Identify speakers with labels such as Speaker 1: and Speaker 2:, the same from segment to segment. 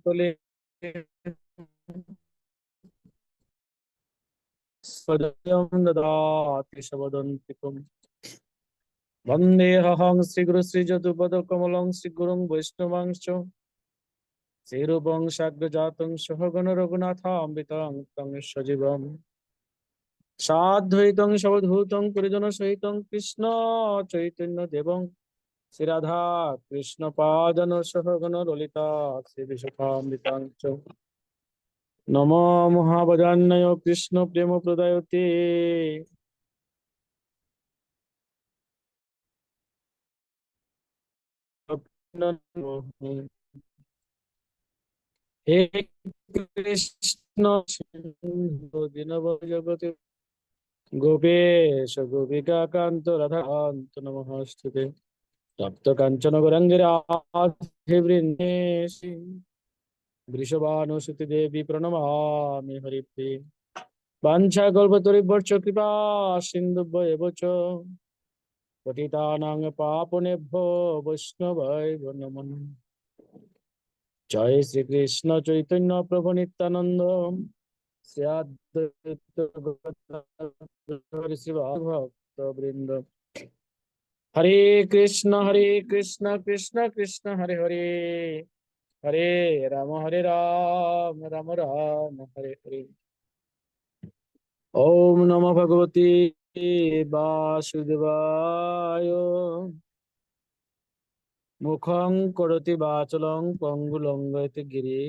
Speaker 1: বলে দদাতি সবদন্তিকম বন্দেহং শ্রীগুরু শ্রীযদুপদকমলং শ্রীগুরুং বৈষ্ণবাংশ শ্রীরূপং সাগ্রজাতং সহগণ রঘুনাথামৃতং তং সজীবম সাদ্বৈতং সবধূতং পরিজন সহিতং কৃষ্ণ চৈতন্য দেবং শ্রী রাধা কৃষ্ণ পাদন সহগণ ললিতা শ্রী বিশাখামৃতাং চ নমো মহাবদান্যয় কৃষ্ণ প্রেম প্রদায়তে হে কৃষ্ণ সিন্ধু দীনবন্ধু জগতে গোপেশ গোপিকা কান্ত রাধাকান্ত নমস্তুতে তপ্ত কাঞ্চন গৌরাঙ্গের রাধে বৃন্দেশি বৃষভানুসুতি দেবী প্রণমামি হরিপ্রিয়ে বাঞ্ছা কল্পতরুভ্যশ্চ কৃপা সিন্ধুভ্যেব চ পতিতানাং পাবনেভ্যো বৈষ্ণবায় নমো নমঃ। জয় শ্রীকৃষ্ণ চৈতন্য প্রভু নিত্যানন্দ শ্রী অদ্বৈত গদাধর ভক্ত বৃন্দ হরে কৃষ্ণ কৃষ্ণ কৃষ্ণ হরে হরে হরে হরে রাম রাম রাম হরে হরে। ওম নমো ভগবতে বাসুদেবায় মুখং করোতি বাচলং পঙ্গুলঙ্গয়তে গিরি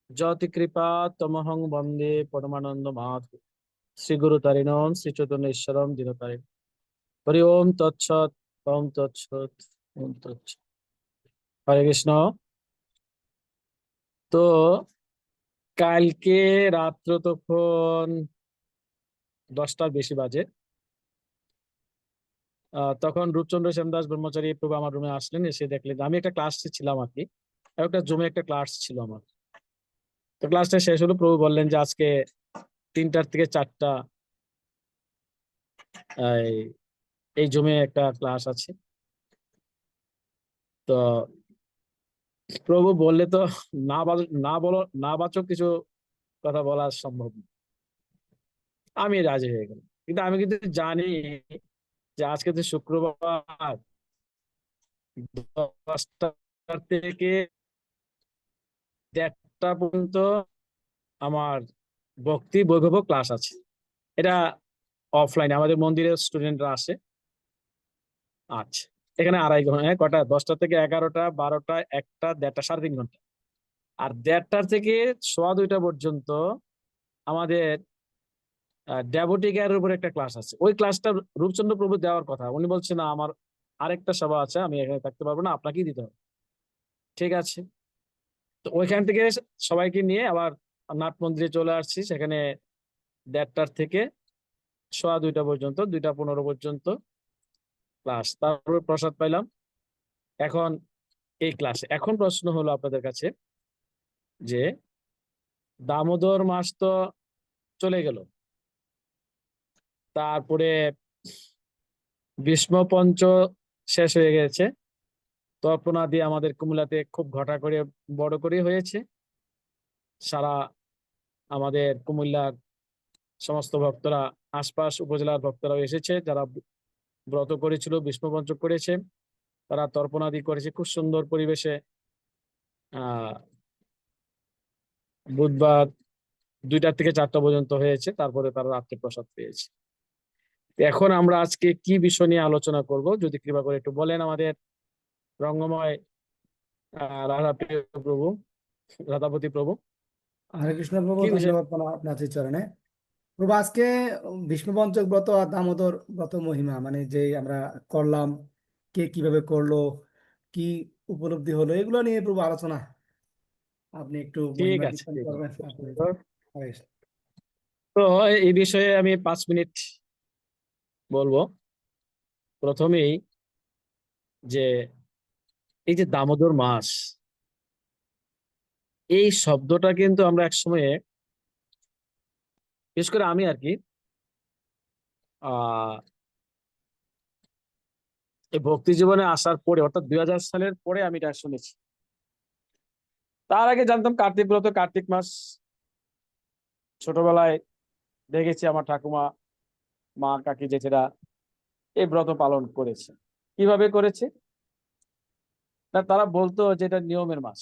Speaker 1: যতি কৃপা তমহং বন্দে পরমানন্দ মাধব শ্রী গুরু তারিণম শ্রী চৈতন্যেশ্বরম দিনতারিণ হরি ওম তৎসৎ ওম তৎসৎ ওম তৎসৎ। হরে কৃষ্ণ। তো কালকে রাত্র তখন 10টার বেশি বাজে। তখন রূপচন্দ্র শ্যামদাস ব্রহ্মচারী প্রভু আমার রুমে আসলেন, এসে দেখলেন আমি একটা ক্লাসে ছিলাম আর কি, একটা জমে একটা ক্লাস ছিল আমার। তো ক্লাসটা শেষ হলো, প্রভু বললেন যে আজকে 3টার থেকে 4টা এই জমে একটা ক্লাস আছে। তো প্রভু বললে তো না বাচক কিছু কথা বলা সম্ভব না। আমি রাজি হয়ে গেলাম, কিন্তু আমি কিন্তু জানি যে আজকে তো শুক্রবার 10টা থেকে 1:30 পর্যন্ত আমার ভক্তি বৈভব ক্লাস আছে। এটা অফলাইনে আমাদের মন্দিরের স্টুডেন্টরা আসে। আচ্ছা, এখানে 2.5 ঘন্টা, কটা 10টা থেকে 11টা 12টা 1টা 1:30 3.5 ঘন্টা। আর 1:30 থেকে 1:15 পর্যন্ত আমাদের ডেভোটি কেয়ারের উপর একটা ক্লাস আছে। ওই ক্লাসটা রূপচন্দ্র প্রভু দেওয়ার কথা, উনি বলছেন না আমার আরেকটা সভা আছে, আমি এখানে থাকতে পারবো না, আপনাকেই দিতে হবে। ঠিক আছে, তো ওইখান থেকে সবাইকে নিয়ে আবার নাট মন্দিরে চলে আসছি। সেখানে 1:30 থেকে 1:15 পর্যন্ত 2:15 পর্যন্ত ক্লাস, তারপরে প্রসাদ পাইলাম। এখন এই ক্লাসে এখন প্রশ্ন হলো আপনাদের কাছে যে দামোদর মাস তো চলে গেল, তারপরে ভীষ্ম পঞ্চ শেষ হয়ে গেছে, তর্পণা দিয়ে আমাদের কুমিল্লাতে খুব ঘটা করে বড় করে হয়েছে। সারা আমাদের কুমিল্লার সমস্ত ভক্তরা, আশপাশ উপজেলার ভক্তরাও এসেছে, যারা ব্রত করেছিল, ভীষ্ম পঞ্চক করেছে, তারা তর্পণাদি করেছে খুব সুন্দর পরিবেশে। আহ বুধবার 2টা থেকে 4টা পর্যন্ত হয়েছে, তারপরে তারা রাত্রে প্রসাদ পেয়েছে। এখন আমরা আজকে কি বিষয় নিয়ে আলোচনা করব, যদি কৃপা করে একটু বলেন আমাদের রঙ্গময় রাধাপ্রিয় প্রভু, রাধাপতি প্রভু,
Speaker 2: হরে কৃষ্ণ প্রভু,
Speaker 1: কি বিষয়?
Speaker 2: ধন্যবাদ আপনার চরণে। প্রভু, আজকে বিষ্ণু পঞ্চক ব্রত আর দামোদর ব্রত মহিমা মানে যে আমরা করলাম, কে কিভাবে করলো, কি উপলব্ধি হলো, এগুলো নিয়ে প্রভু আলোচনা আপনি একটু
Speaker 1: ঠিক
Speaker 2: মহিমা
Speaker 1: আছে,
Speaker 2: কীর্তন
Speaker 1: ঠিক
Speaker 2: করবেন
Speaker 1: আছে।
Speaker 2: আপনি। হরে কৃষ্ণ।
Speaker 1: তো এই বিষয়ে আমি 5 মিনিট বলবো। প্রথমেই যে এই যে দামোদর মাস, এই শব্দটা কিন্তু আমরা এক সময়ে, বিশেষ করে আমি আর কি, আহ এই ভক্তি জীবনে আসার পরে, অর্থাৎ 2000 সালের পরে আমি এটা শুনেছি। তার আগে জানতাম কার্তিক ব্রত, কার্তিক মাস ছোটবেলায় দেখেছি আমার ঠাকুমা, মা, কাকি, জেঠেরা এই ব্রত পালন করেছে। কিভাবে করেছে না, তারা বলতো যে এটা নিয়মের মাস।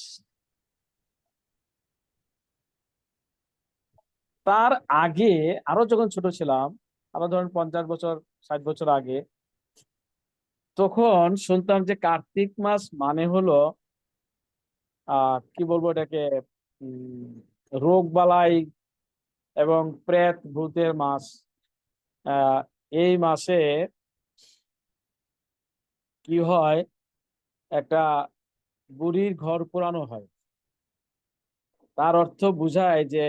Speaker 1: তার আগে আরো যখন ছোট ছিলাম, আরো ধরেন 50 বছর 60 বছর আগে, তখন শুনতাম যে কার্তিক মাস মানে হলো কি বলবো এটাকে, উম রোগ বালাই এবং প্রেত ভূতের মাস। আহ এই মাসে কি হয়, একটা বুড়ির ঘর পোড়ানো হয়। তার অর্থ বুঝায় যে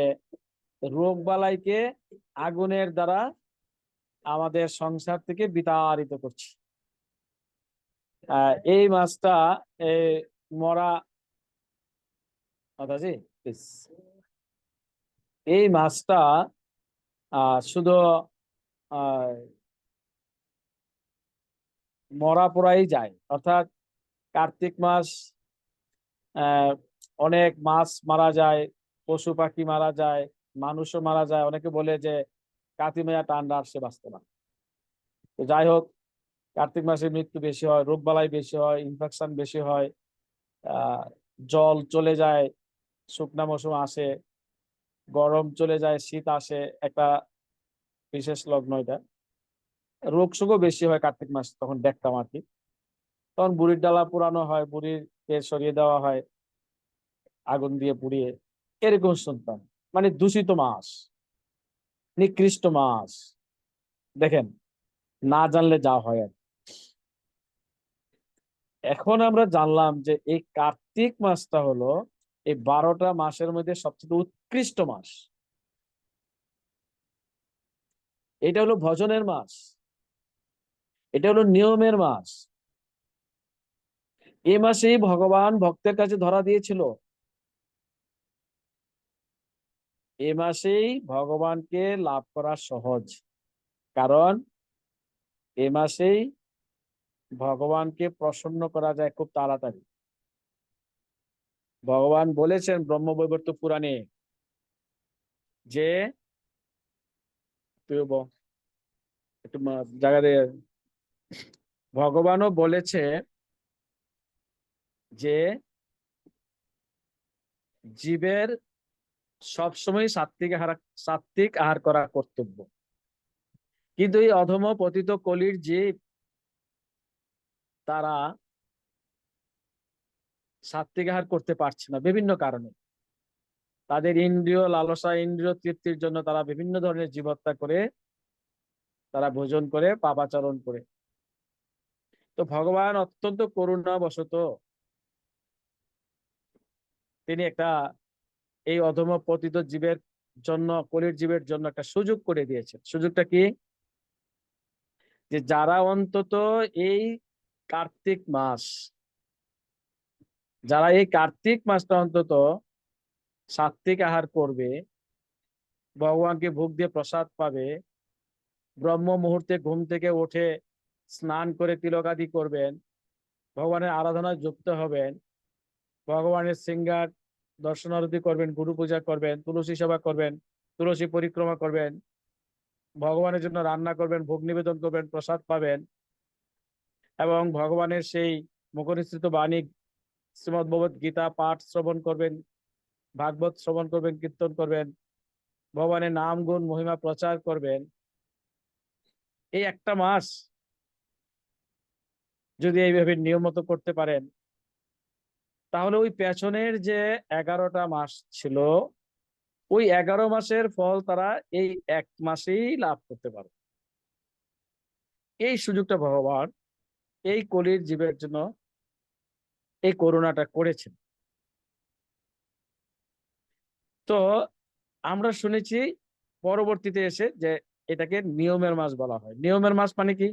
Speaker 1: রোগ বালাইকে আগুনের দ্বারা আমাদের সংসার থেকে বিতাড়িত করছি। এই মাছটা এই মরা মাতাজি, please। এই মাছটা শুধু আহ মরা পোড়াই যায়, অর্থাৎ কার্তিক মাস আহ অনেক মাছ মারা যায়, পশু পাখি মারা যায়, মানুষও মারা যায়। অনেকে বলে যে কাতিমায়া টান্ডা আর সে বাঁচতে না। তো যাই হোক, কার্তিক মাসে মৃত্যু বেশি হয়, রোগ বালাই বেশি হয়, ইনফেকশন বেশি হয়। আহ জল চলে যায়, শুকনা মৌসুম আসে, গরম চলে যায়, শীত আসে, একটা বিশেষ লগ্ন এটা। রোগ শোকও বেশি হয় কার্তিক মাস, তখন দেখতাম আর কি। তখন বুড়ির ডালা পুরানো হয়, বুড়ির কে সরিয়ে দেওয়া হয় আগুন দিয়ে পুড়িয়ে, এরকম শুনতাম। মানে দূষিত মাস, নিকৃষ্ট মাস। দেখেন, না জানলে যা হয় আর কি। এখন আমরা জানলাম যে এই কার্তিক মাসটা হলো এই 12টা মাসের মধ্যে সবচেয়ে উৎকৃষ্ট মাস। এটা হলো ভজনের মাস, এটা হলো নিয়মের মাস। এই মাসেই ভগবান ভক্তের কাছে ধরা দিয়েছিল। এই মাসেই ভগবানকে লাভ করা সহজ, কারণ এই মাসেই ভগবানকে প্রসন্ন করা যায় খুব তাড়াতাড়ি। ভগবান বলেছেন ব্রহ্মবৈবর্ত পুরাণে যে, তুই একটু জায়গা দিয়ে, ভগবানও বলেছে যে জীবের সবসময় সাত্বিক আহার করা কর্তব্য। কিন্তু এই অধম পতিত কলির জীব, তারা সাত্বিক আহার করতে পারছে না বিভিন্ন কারণে। তাদের ইন্দ্রিয় লালসা, ইন্দ্রিয় তৃপ্তির জন্য তারা বিভিন্ন ধরনের জীব হত্যা করে, তারা ভোজন করে, পাপাচরণ করে। তো ভগবান অত্যন্ত করুণাবশত তিনি একটা এই অধম পতিত জীবের জন্য, কলির জীবের জন্য একটা সুযোগ করে দিয়েছেন। সুযোগটা কি, যে যারা অন্তত এই কার্তিক মাস, যারা এই কার্তিক মাসটা অন্তত সাত্বিক আহার করবে, ভগবানকে ভোগ দিয়ে প্রসাদ পাবে, ব্রহ্ম মুহূর্তে ঘুম থেকে উঠে স্নান করে তিলকাদি করবেন, ভগবানের আরাধনায় যুক্ত হবেন, ভগবানের শৃঙ্গার দর্শনারতি করবেন, গুরু পূজা করবেন, তুলসী সেবা করবেন, তুলসী পরিক্রমা করবেন, ভগবানের জন্য রান্না করবেন, ভোগ নিবেদন করবেন, প্রসাদ পাবেন, এবং ভগবানের সেই মুখনিসৃত বাণী শ্রীমদ্ ভগবত গীতা পাঠ শ্রবণ করবেন, ভাগবত শ্রবণ করবেন, কীর্তন করবেন, ভগবানের নাম গুণ মহিমা প্রচার করবেন। এই একটা মাস যদি এইভাবে নিয়ম মতো করতে পারেন, তাহলে ওই পেছনের যে 11টা মাস ছিল, ওই 11 মাসের ফল তারা এই এক মাসেই লাভ করতে পারে। এই সুযোগটা ভগবান এই কলির জীবের জন্য এই করুণাটা করেছেন। তো আমরা শুনেছি পরবর্তীতে এসে যে এটাকে নিয়মের মাস বলা হয়। নিয়মের মাস মানে কি?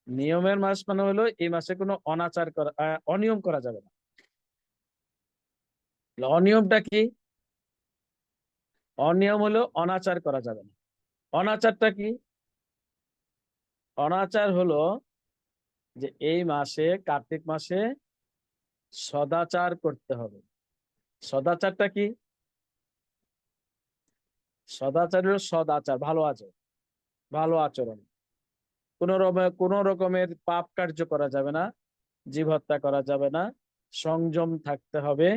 Speaker 1: নিয়মের মাস মানে হলো এই মাসে কোনো অনাচার করা, অনিয়ম করা যাবে না। অনিয়মটা কি? অনিয়ম হলো অনাচার করা যাবে না। অনাচারটা কি? অনাচার হলো যে এই মাসে, কার্তিক মাসে সদাচার করতে হবে। সদাচারটা কি? সদাচার হলো সদাচার, ভালো আচরণ, ভালো আচরণ। কোনো রকমের পাপ কার্য করা যাবে না, জীব হত্যা করা যাবে না, সংযম থাকতে হবে,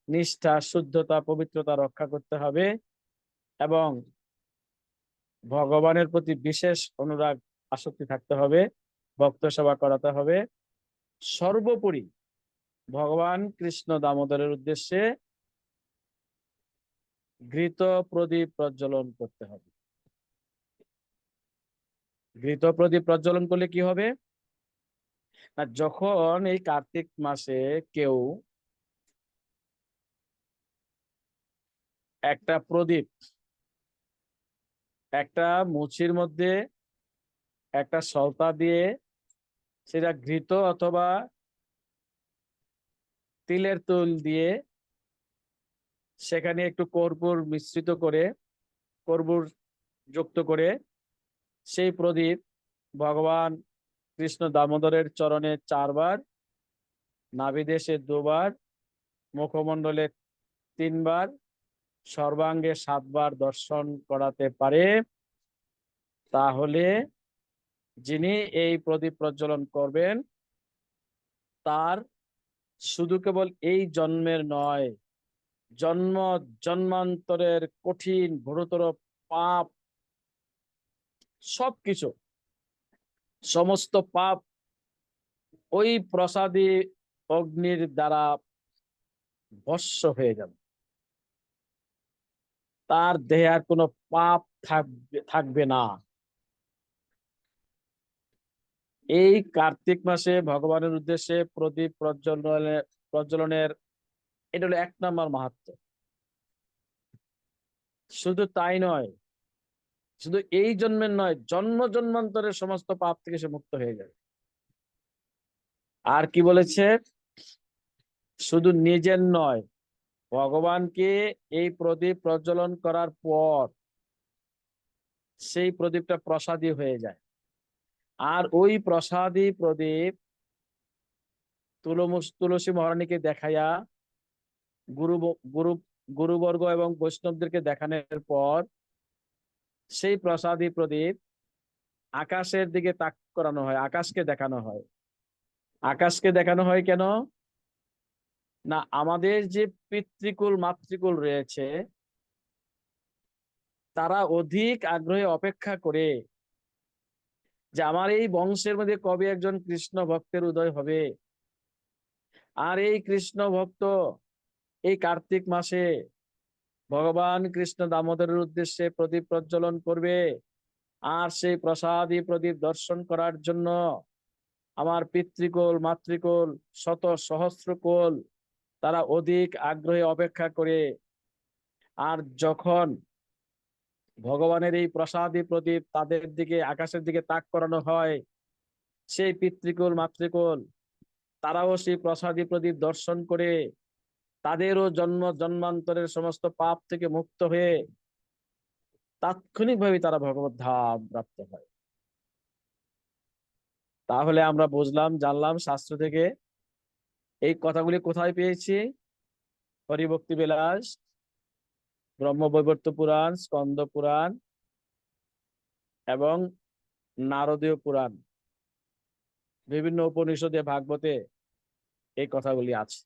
Speaker 1: নিষ্ঠা, শুদ্ধতা, পবিত্রতা রক্ষা করতে হবে, এবং ভগবানের প্রতি বিশেষ অনুরাগ, আসক্তি থাকতে হবে, ভক্ত সেবা করাতে হবে। সর্বোপরি ভগবান কৃষ্ণ দামোদরের উদ্দেশ্যে ঘৃত প্রদীপ প্রজ্বলন করতে হবে। ঘৃত প্রদীপ প্রজ্বলন করলে কি হবে না, যখন এই কার্তিক মাসে কেউ একটা প্রদীপ, একটা মুছির মধ্যে একটা সলতা দিয়ে, সেটা ঘৃত অথবা তিলের তুল দিয়ে সেখানে একটু কর্পূর মিশ্রিত করে, কর্পূর যুক্ত করে সেই প্রদীপ ভগবান কৃষ্ণ দামোদরের চরণে 4 বার, নাভিদেশে 2 বার, মুখমণ্ডলে 3 বার, সর্বাঙ্গে 7 বার দর্শন করাতে পারে, তাহলে যিনি এই প্রদীপ প্রজ্বলন করবেন তার শুধু কেবল এই জন্মের নয়, জন্ম জন্মান্তরের কঠিন ঘোরতর পাপ, সবকিছু, সমস্ত পাপ ওই প্রসাদী অগ্নির দ্বারা ভস্ম হয়ে যাবে। তার দেহে আর কোনো পাপ থাকবে না। এই কার্তিক মাসে ভগবানের উদ্দেশ্যে প্রদীপ প্রজ্বলনের এটা হলো 1 নম্বর মাহাত্ম্য। শুধু তাই নয়, শুধু এই জন্মের নয়, জন্ম জন্মান্তরের সমস্ত পাপ থেকে সে মুক্ত হয়ে যাবে। আর কি বলেছে, শুধু নিজের নয়, ভগবানকে এই প্রদীপ প্রজ্বলন করার পর সেই প্রদীপটা প্রসাদী হয়ে যায়। আর ওই প্রসাদী প্রদীপ তুলসী মহারানীকে দেখাইয়া, গুরু গুরু গুরুবর্গ এবং বৈষ্ণবদেরকে দেখানোর পর সেই প্রসাদী প্রদীপ আকাশের দিকে তাক করানো হয়, আকাশকে দেখানো হয়। আকাশকে দেখানো হয় কেন না, আমাদের যে পিতৃকুল মাতৃকুল রয়েছে তারা অধিক আগ্রহে অপেক্ষা করে যে আমার এই বংশের মধ্যে কবে একজন কৃষ্ণ ভক্তের উদয় হবে, আর এই কৃষ্ণ ভক্ত এই কার্তিক মাসে ভগবান কৃষ্ণ দামোদরের উদ্দেশ্যে প্রদীপ প্রজ্বলন করবে। আর সেই প্রসাদী প্রদীপ দর্শন করার জন্য আমার পিতৃকুল মাতৃকুল শত সহস্র কুল তারা অধিক আগ্রহে অপেক্ষা করে। আর যখন ভগবানের এই প্রসাদী প্রদীপ তাদের দিকে, আকাশের দিকে তাক করানো হয়, সেই পিতৃকুল মাতৃকুল তারাও সেই প্রসাদী প্রদীপ দর্শন করে তাদেরও জন্ম জন্মান্তরের সমস্ত পাপ থেকে মুক্ত হয়ে তাৎক্ষণিকভাবে তারা ভগবত ধাম প্রাপ্ত হয়। তাহলে আমরা বুঝলাম, জানলাম শাস্ত্র থেকে এই কথাগুলি কোথায় পেয়েছি। হরিভক্তি বিলাস, ব্রহ্মবৈবর্ত পুরাণ, স্কন্দ পুরাণ এবং নারদীয় পুরাণ, বিভিন্ন উপনিষদে, ভাগবতে এই কথাগুলি আছে।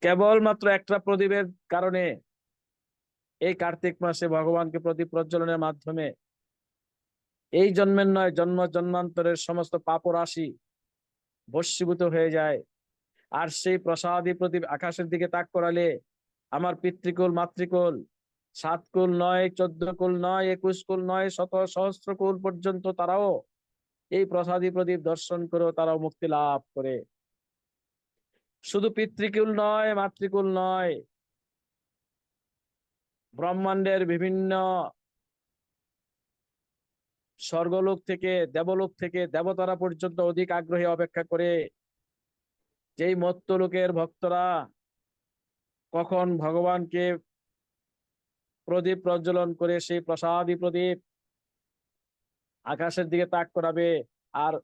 Speaker 1: কেবলমাত্র একটা প্রদীপের কারণে এই কার্তিক মাসে ভগবানকে প্রদীপ প্রজ্বলনের মাধ্যমে এই জন্মের নয়, জন্ম জন্মান্তরের সমস্ত পাপ রাশি ভস্মীভূত হয়ে যায়। আর সেই প্রসাদী প্রদীপ আকাশের দিকে তাক করালে আমার পিতৃকুল মাতৃকুল 7 কুল নয়, 14 কুল নয়, 21 কুল নয়, শত সহস্র কুল পর্যন্ত তারাও এই প্রসাদী প্রদীপ দর্শন করে তারাও মুক্তি লাভ করে। শুধু পিতৃকুল নয়, মাতৃকুল নয়, ব্রহ্মাণ্ডের বিভিন্ন স্বর্গলোক থেকে, দেবলোক থেকে দেবতারা পর্যন্ত অধিক আগ্রহে অপেক্ষা করে যেই মর্ত্যলোকের ভক্তরা কখন ভগবানকে প্রদীপ প্রজ্বলন করে সেই প্রসাদী প্রদীপ আকাশের দিকে তাক করাবে, আর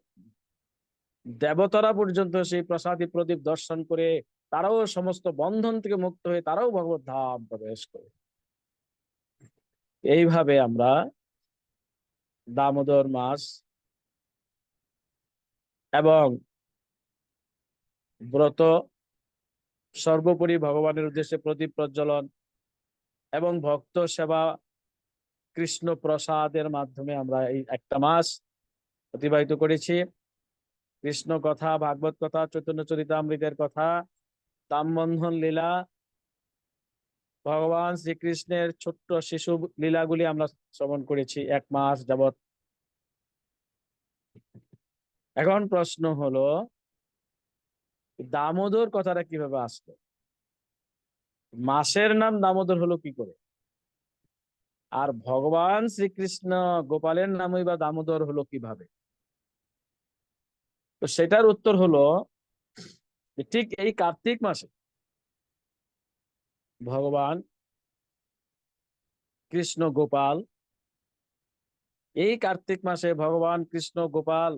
Speaker 1: দেবতারা পর্যন্ত সেই প্রসাদী প্রদীপ দর্শন করে তারাও সমস্ত বন্ধন থেকে মুক্ত হয়ে তারাও ভগবত ধাম প্রবেশ করে। এইভাবে আমরা দামোদর মাস এবং ব্রত, সর্বোপরি ভগবানের উদ্দেশ্যে প্রদীপ প্রজ্বলন এবং ভক্ত সেবা, কৃষ্ণ প্রসাদের মাধ্যমে আমরা এই একটা মাস অতিবাহিত করেছি। কৃষ্ণ কথা, ভাগবত কথা, চৈতন্য চরিতামৃতের কথা, দামবন্ধন লীলা, ভগবান শ্রীকৃষ্ণের ছোট্ট শিশু লীলাগুলি আমরা শ্রবণ করেছি 1 মাস যাবত। এখন প্রশ্ন হলো, দামোদর কথাটা কিভাবে আসলো? মাসের নাম দামোদর হলো কি করে? আর ভগবান শ্রীকৃষ্ণ গোপালের নামই বা দামোদর হলো কিভাবে? তো সেটার উত্তর হলো যে ঠিক এই কার্তিক মাসে ভগবান কৃষ্ণ গোপাল, এই কার্তিক মাসে ভগবান কৃষ্ণ গোপাল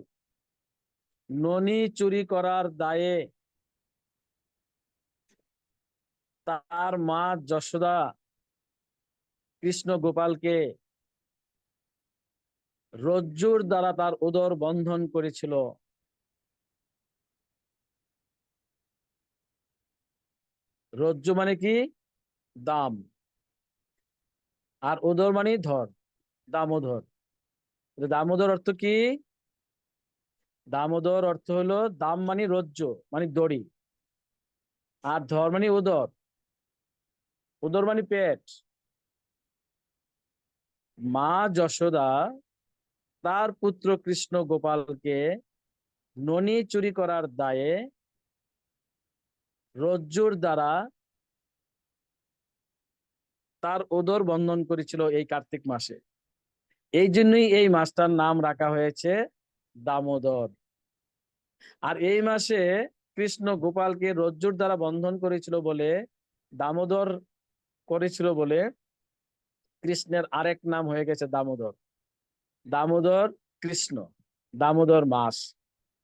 Speaker 1: ননি চুরি করার দায়ে তার মা যশোদা কৃষ্ণ গোপালকে রজ্জুর দ্বারা তার উদর বন্ধন করেছিল। রজ্জু মানে কি? দাম। আর উদর মানে ধর, দামোদর। দামোদর অর্থ কি? দামোদর অর্থ হলো দাম মানে রজ্জু মানে দড়ি, আর ধর মানে উদর, উদর মানে পেট। মা যশোদা তার পুত্র কৃষ্ণ গোপালকে ননি চুরি করার দায়ে রজ্জুর দ্বারা তার উদর বন্ধন করেছিল এই কার্তিক মাসে। এই জন্যই এই মাসটার নাম রাখা হয়েছে দামোদর। আর এই মাসে কৃষ্ণ গোপালকে রজ্জুর দ্বারা বন্ধন করেছিল বলে, দামোদর করেছিল বলে, কৃষ্ণের আরেক নাম হয়ে গেছে দামোদর। দামোদর কৃষ্ণ, দামোদর মাস।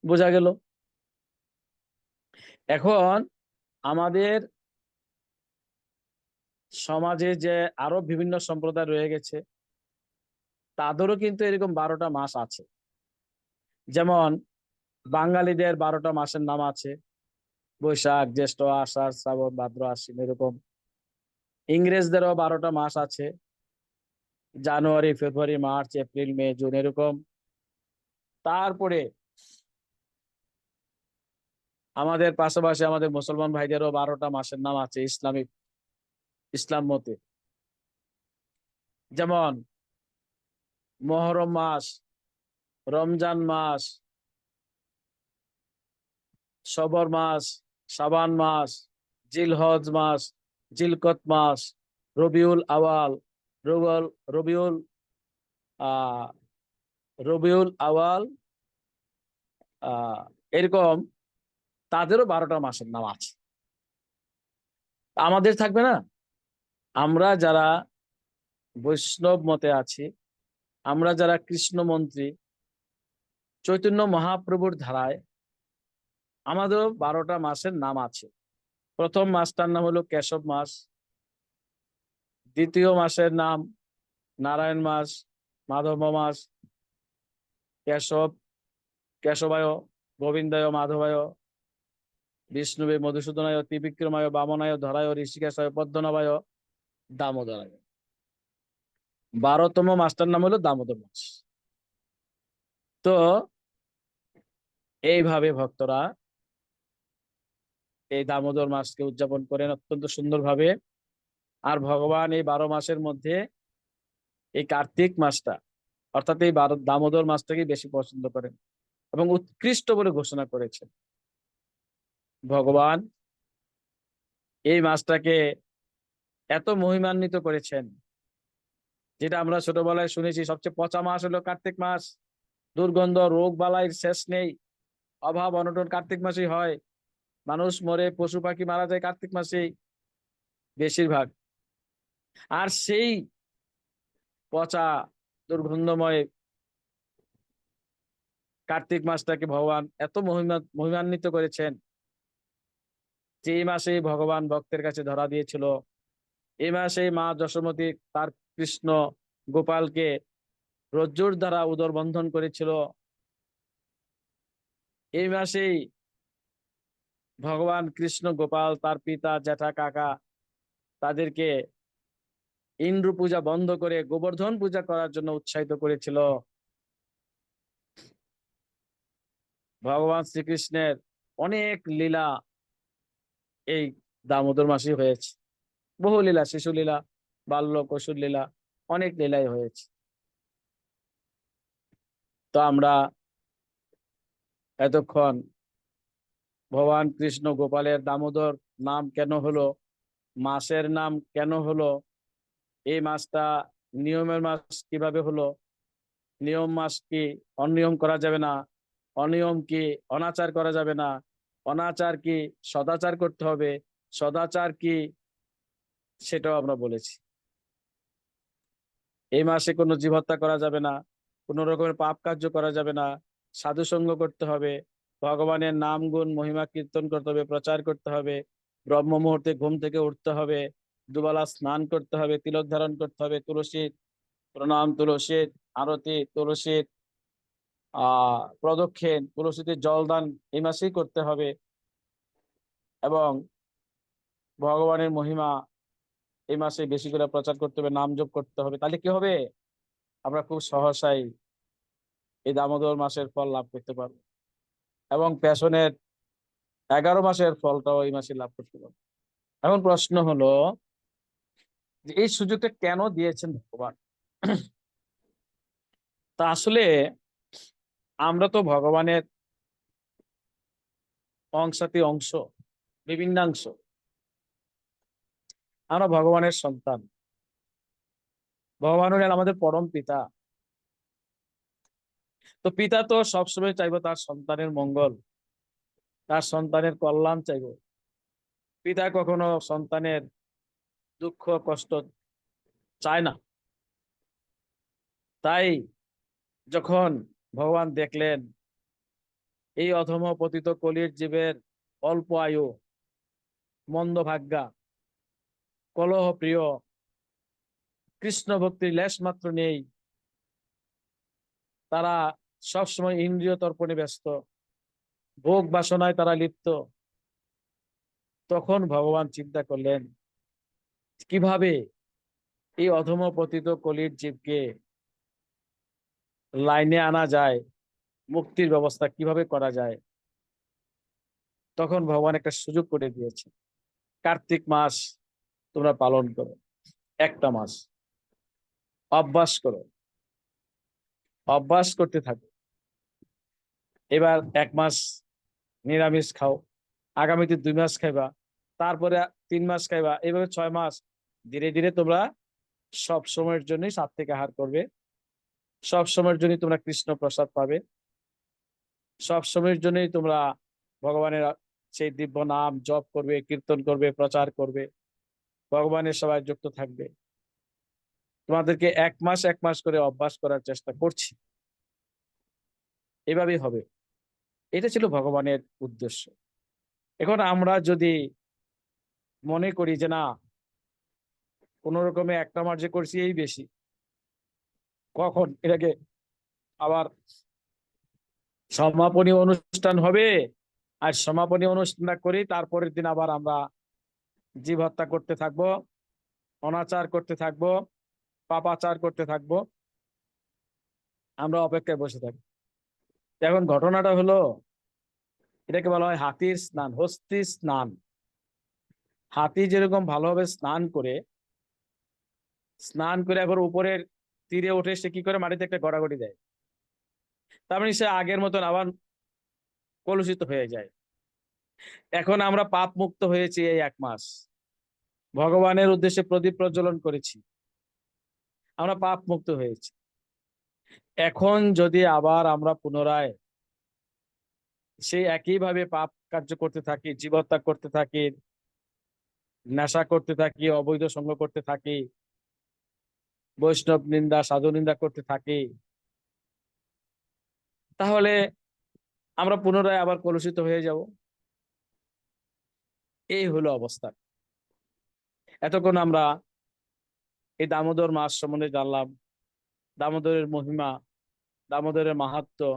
Speaker 1: বোঝা গেল? এখন আমাদের সমাজে যে আরো বিভিন্ন সম্প্রদায় রয়ে গেছে, তাদেরও কিন্তু এরকম 12টা মাস আছে। যেমন বাঙালিদের 12টা মাসের নাম আছে, বৈশাখ, জ্যৈষ্ঠ, আষাঢ়, শ্রাবণ, ভাদ্র, আশ্বিন, এরকম। ইংরেজদেরও 12টা মাস আছে, জানুয়ারি, ফেব্রুয়ারি, মার্চ, এপ্রিল, মে, জুন, এরকম। তারপরে আমাদের পাশাপাশি আমাদের মুসলমান ভাইদেরও 12টা মাসের নাম আছে ইসলাম মতে। যেমন মহরম মাস, রমজান মাস, সবর মাস, শাবান মাস, জিলহজ মাস, জিলকত মাস, রবিউল আওয়াল, রবিউল রবিউল আহ রবিউল আওয়াল, আহ এরকম তাদেরও 12টা মাসের নাম আছে। আমাদের থাকবে না? আমরা যারা বৈষ্ণব মতে আছি, আমরা যারা কৃষ্ণমন্ত্রী, চৈতন্য মহাপ্রভুর ধারায়, আমাদেরও 12টা মাসের নাম আছে। প্রথম মাসটার নাম হলো কেশব মাস, দ্বিতীয় মাসের নাম নারায়ণ মাস, মাধব মাস, কেশব, কেশবায়, গোবিন্দায়, মাধবায়, বিষ্ণুবে, মধুসূদনায়, ত্রিবিক্রমায়, বামনায়, ধরায়, ঋষিকেশায়, পদ্মনাভায়, দামোদরায়। 12তম মাসটার নাম হলো দামোদর মাস। তো এইভাবে ভক্তরা এই দামোদর মাসকে উদযাপন করেন অত্যন্ত সুন্দরভাবে। আর ভগবান এই 12 মাসের মধ্যে এই কার্তিক মাসটা, অর্থাৎ এই দামোদর মাসটাকে বেশি পছন্দ করেন এবং উৎকৃষ্ট বলে ঘোষণা করেছেন। ভগবান এই মাসটাকে এত মহিমান্বিত করেছেন, যেটা আমরা ছোটবেলায় শুনেছি সবচেয়ে পচা মাস হলো কার্তিক মাস, দুর্গন্ধ, রোগ বালাইয়ের শেষ নেই, অভাব অনটন কার্তিক মাসেই হয়, মানুষ মরে, পশু পাখি মারা যায় কার্তিক মাসেই বেশিরভাগ। আর সেই পচা দুর্গন্ধময় কার্তিক মাসটাকে ভগবান এত মহিমান্বিত করেছেন যে এই মাসেই ভগবান ভক্তের কাছে ধরা দিয়েছিল। এই মাসেই মা যশোমতী তার কৃষ্ণ গোপালকে রজ্জুর দ্বারা উদর বন্ধন করেছিল। এই মাসেই ভগবান কৃষ্ণ গোপাল তার পিতা জ্যাঠা কাকা তাদেরকে ইন্দ্র পূজা বন্ধ করে গোবর্ধন পূজা করার জন্য উৎসাহিত করেছিল। ভগবান শ্রীকৃষ্ণের অনেক লীলা এই দামোদর মাসে হয়েছে। বহু লীলা, শিশু লীলা, বাল্য কৈশোর লীলা, অনেক লীলাই হয়েছে। তো আমরা এতক্ষণ ভগবান কৃষ্ণ গোপালের দামোদর নাম কেন হলো, মাসের নাম কেন হলো, এই মাসটা নিয়মের মাস কিভাবে হলো, নিয়ম মাস কি অনিয়ম করা যাবে না, অনিয়ম কি অনাচার করা যাবে না, অনাচার কি সদাচার করতে হবে, সদাচার কি সেটাও আমরা বলেছি। এই মাসে কোনো জীব হত্যা করা যাবে না, কোনো রকমের পাপ কার্য করা যাবে না, সাধু সঙ্গ করতে হবে, ভগবানের নাম গুণ মহিমা কীর্তন করতে হবে, প্রচার করতে হবে, ব্রহ্ম মুহূর্তে ঘুম থেকে উঠতে হবে, দুবেলা স্নান করতে হবে, তিলক ধারণ করতে হবে, তুলসীর প্রণাম, তুলসীর আরতি, তুলসীর প্রদক্ষিণ, তুলসীতে জলদান এই মাসেই করতে হবে এবং ভগবানের মহিমা এই মাসে বেশি করে প্রচার করতে হবে, নাম জপ করতে হবে। তাহলে কি হবে? আমরা খুব সহসাই এই দামোদর মাসের ফল লাভ করতে পারবো এবং পেছনের 11 মাসের ফলটাও এই মাসে লাভ করতে পারবো। এখন প্রশ্ন হলো যে এই সুযোগটা কেন দিয়েছেন ভগবান? তা আসলে আমরা তো ভগবানের অংশাতি অংশ, বিভিন্নাংশ। আমরা ভগবানের সন্তান, ভগবান হলেন আমাদের পরম পিতা। তো পিতা তো সবসময় চাইবো তার সন্তানের মঙ্গল, তার সন্তানের কল্যাণ চাইবো। পিতা কখনো সন্তানের দুঃখ কষ্ট চায় না। তাই যখন ভগবান দেখলেন এই অধম পতিত কলির জীবের অল্প আয়ু, মন্দ ভাগ্যা, কলহ প্রিয়, কৃষ্ণ ভক্তির লেশ মাত্র নেই, তারা সবসময় ইন্দ্রিয় তর্পণে ব্যস্ত, ভোগ বাসনায় তারা লিপ্ত, তখন ভগবান চিন্তা করলেন কিভাবে এই অধম পতিত কলির জীবকে লাইনে আনা যায়, মুক্তির ব্যবস্থা কিভাবে করা যায়। তখন ভগবান একটা সুযোগ করে দিয়েছে, কার্তিক মাস তোমরা পালন করো, একটা মাস অভ্যাস করো, অভ্যাস করতে থাকো। এবার 1 মাস নিরামিষ খাও, আগামীতে 2 মাস খাইবা, তারপরে 3 মাস খাইবা, এইভাবে 6 মাস। ধীরে ধীরে তোমরা সব সময়ের জন্যই সাত্বিক আহার করবে, সব সময়ের জন্যই তোমরা কৃষ্ণ প্রসাদ পাবে, সব সময়ের জন্যই তোমরা ভগবানের সেই দিব্য নাম জপ করবে, কীর্তন করবে, প্রচার করবে, ভগবানের সবাই যুক্ত থাকবে। তোমাদেরকে 1 মাস করে অভ্যাস করার চেষ্টা করছি, এভাবেই হবে। এটা ছিল ভগবানের উদ্দেশ্য। এখন আমরা যদি মনে করি যে না, কোন রকমে 1 মাস যে করছি এই বেশি, কখন এটাকে আবার সমাপনী অনুষ্ঠান হবে, আর সমাপনী অনুষ্ঠানটা করি, তারপরের দিন আবার আমরা জীব হত্যা করতে থাকবো, অনাচার করতে থাকবো, পাপাচার করতে থাকবো, আমরা অপেক্ষায় বসে থাকি। এখন ঘটনাটা হলো, এটাকে বলা হয় হাতির স্নান, হস্তি স্নান। হাতি যেরকম ভালোভাবে স্নান করে এখন উপরের তীরে উঠে সে কি করে, মাটিতে একটা গড়াগড়ি দেয়, তার মানে সে আগের মতন আবার কলুষিত হয়ে যায়। এখন আমরা পাপ মুক্ত হয়েছি এই 1 মাস, ভগবানের উদ্দেশ্যে প্রদীপ প্রজ্বলন করেছি, আমরা পাপ মুক্ত হয়েছি। এখন যদি আবার আমরা পুনরায় সেই একইভাবে পাপ কার্য করতে থাকি, জীব হত্যা করতে থাকি, নেশা করতে থাকি, অবৈধ সঙ্গ করতে থাকি, বৈষ্ণব নিন্দা, সাধু নিন্দা করতে থাকি, তাহলে আমরা পুনরায় আবার কলুষিত হয়ে যাব। এই হলো অবস্থা। এতক্ষণ আমরা এই দামোদর মাস সম্বন্ধে জানলাম, দামোদরের মহিমা, দামোদরের মাহাত্ম্য,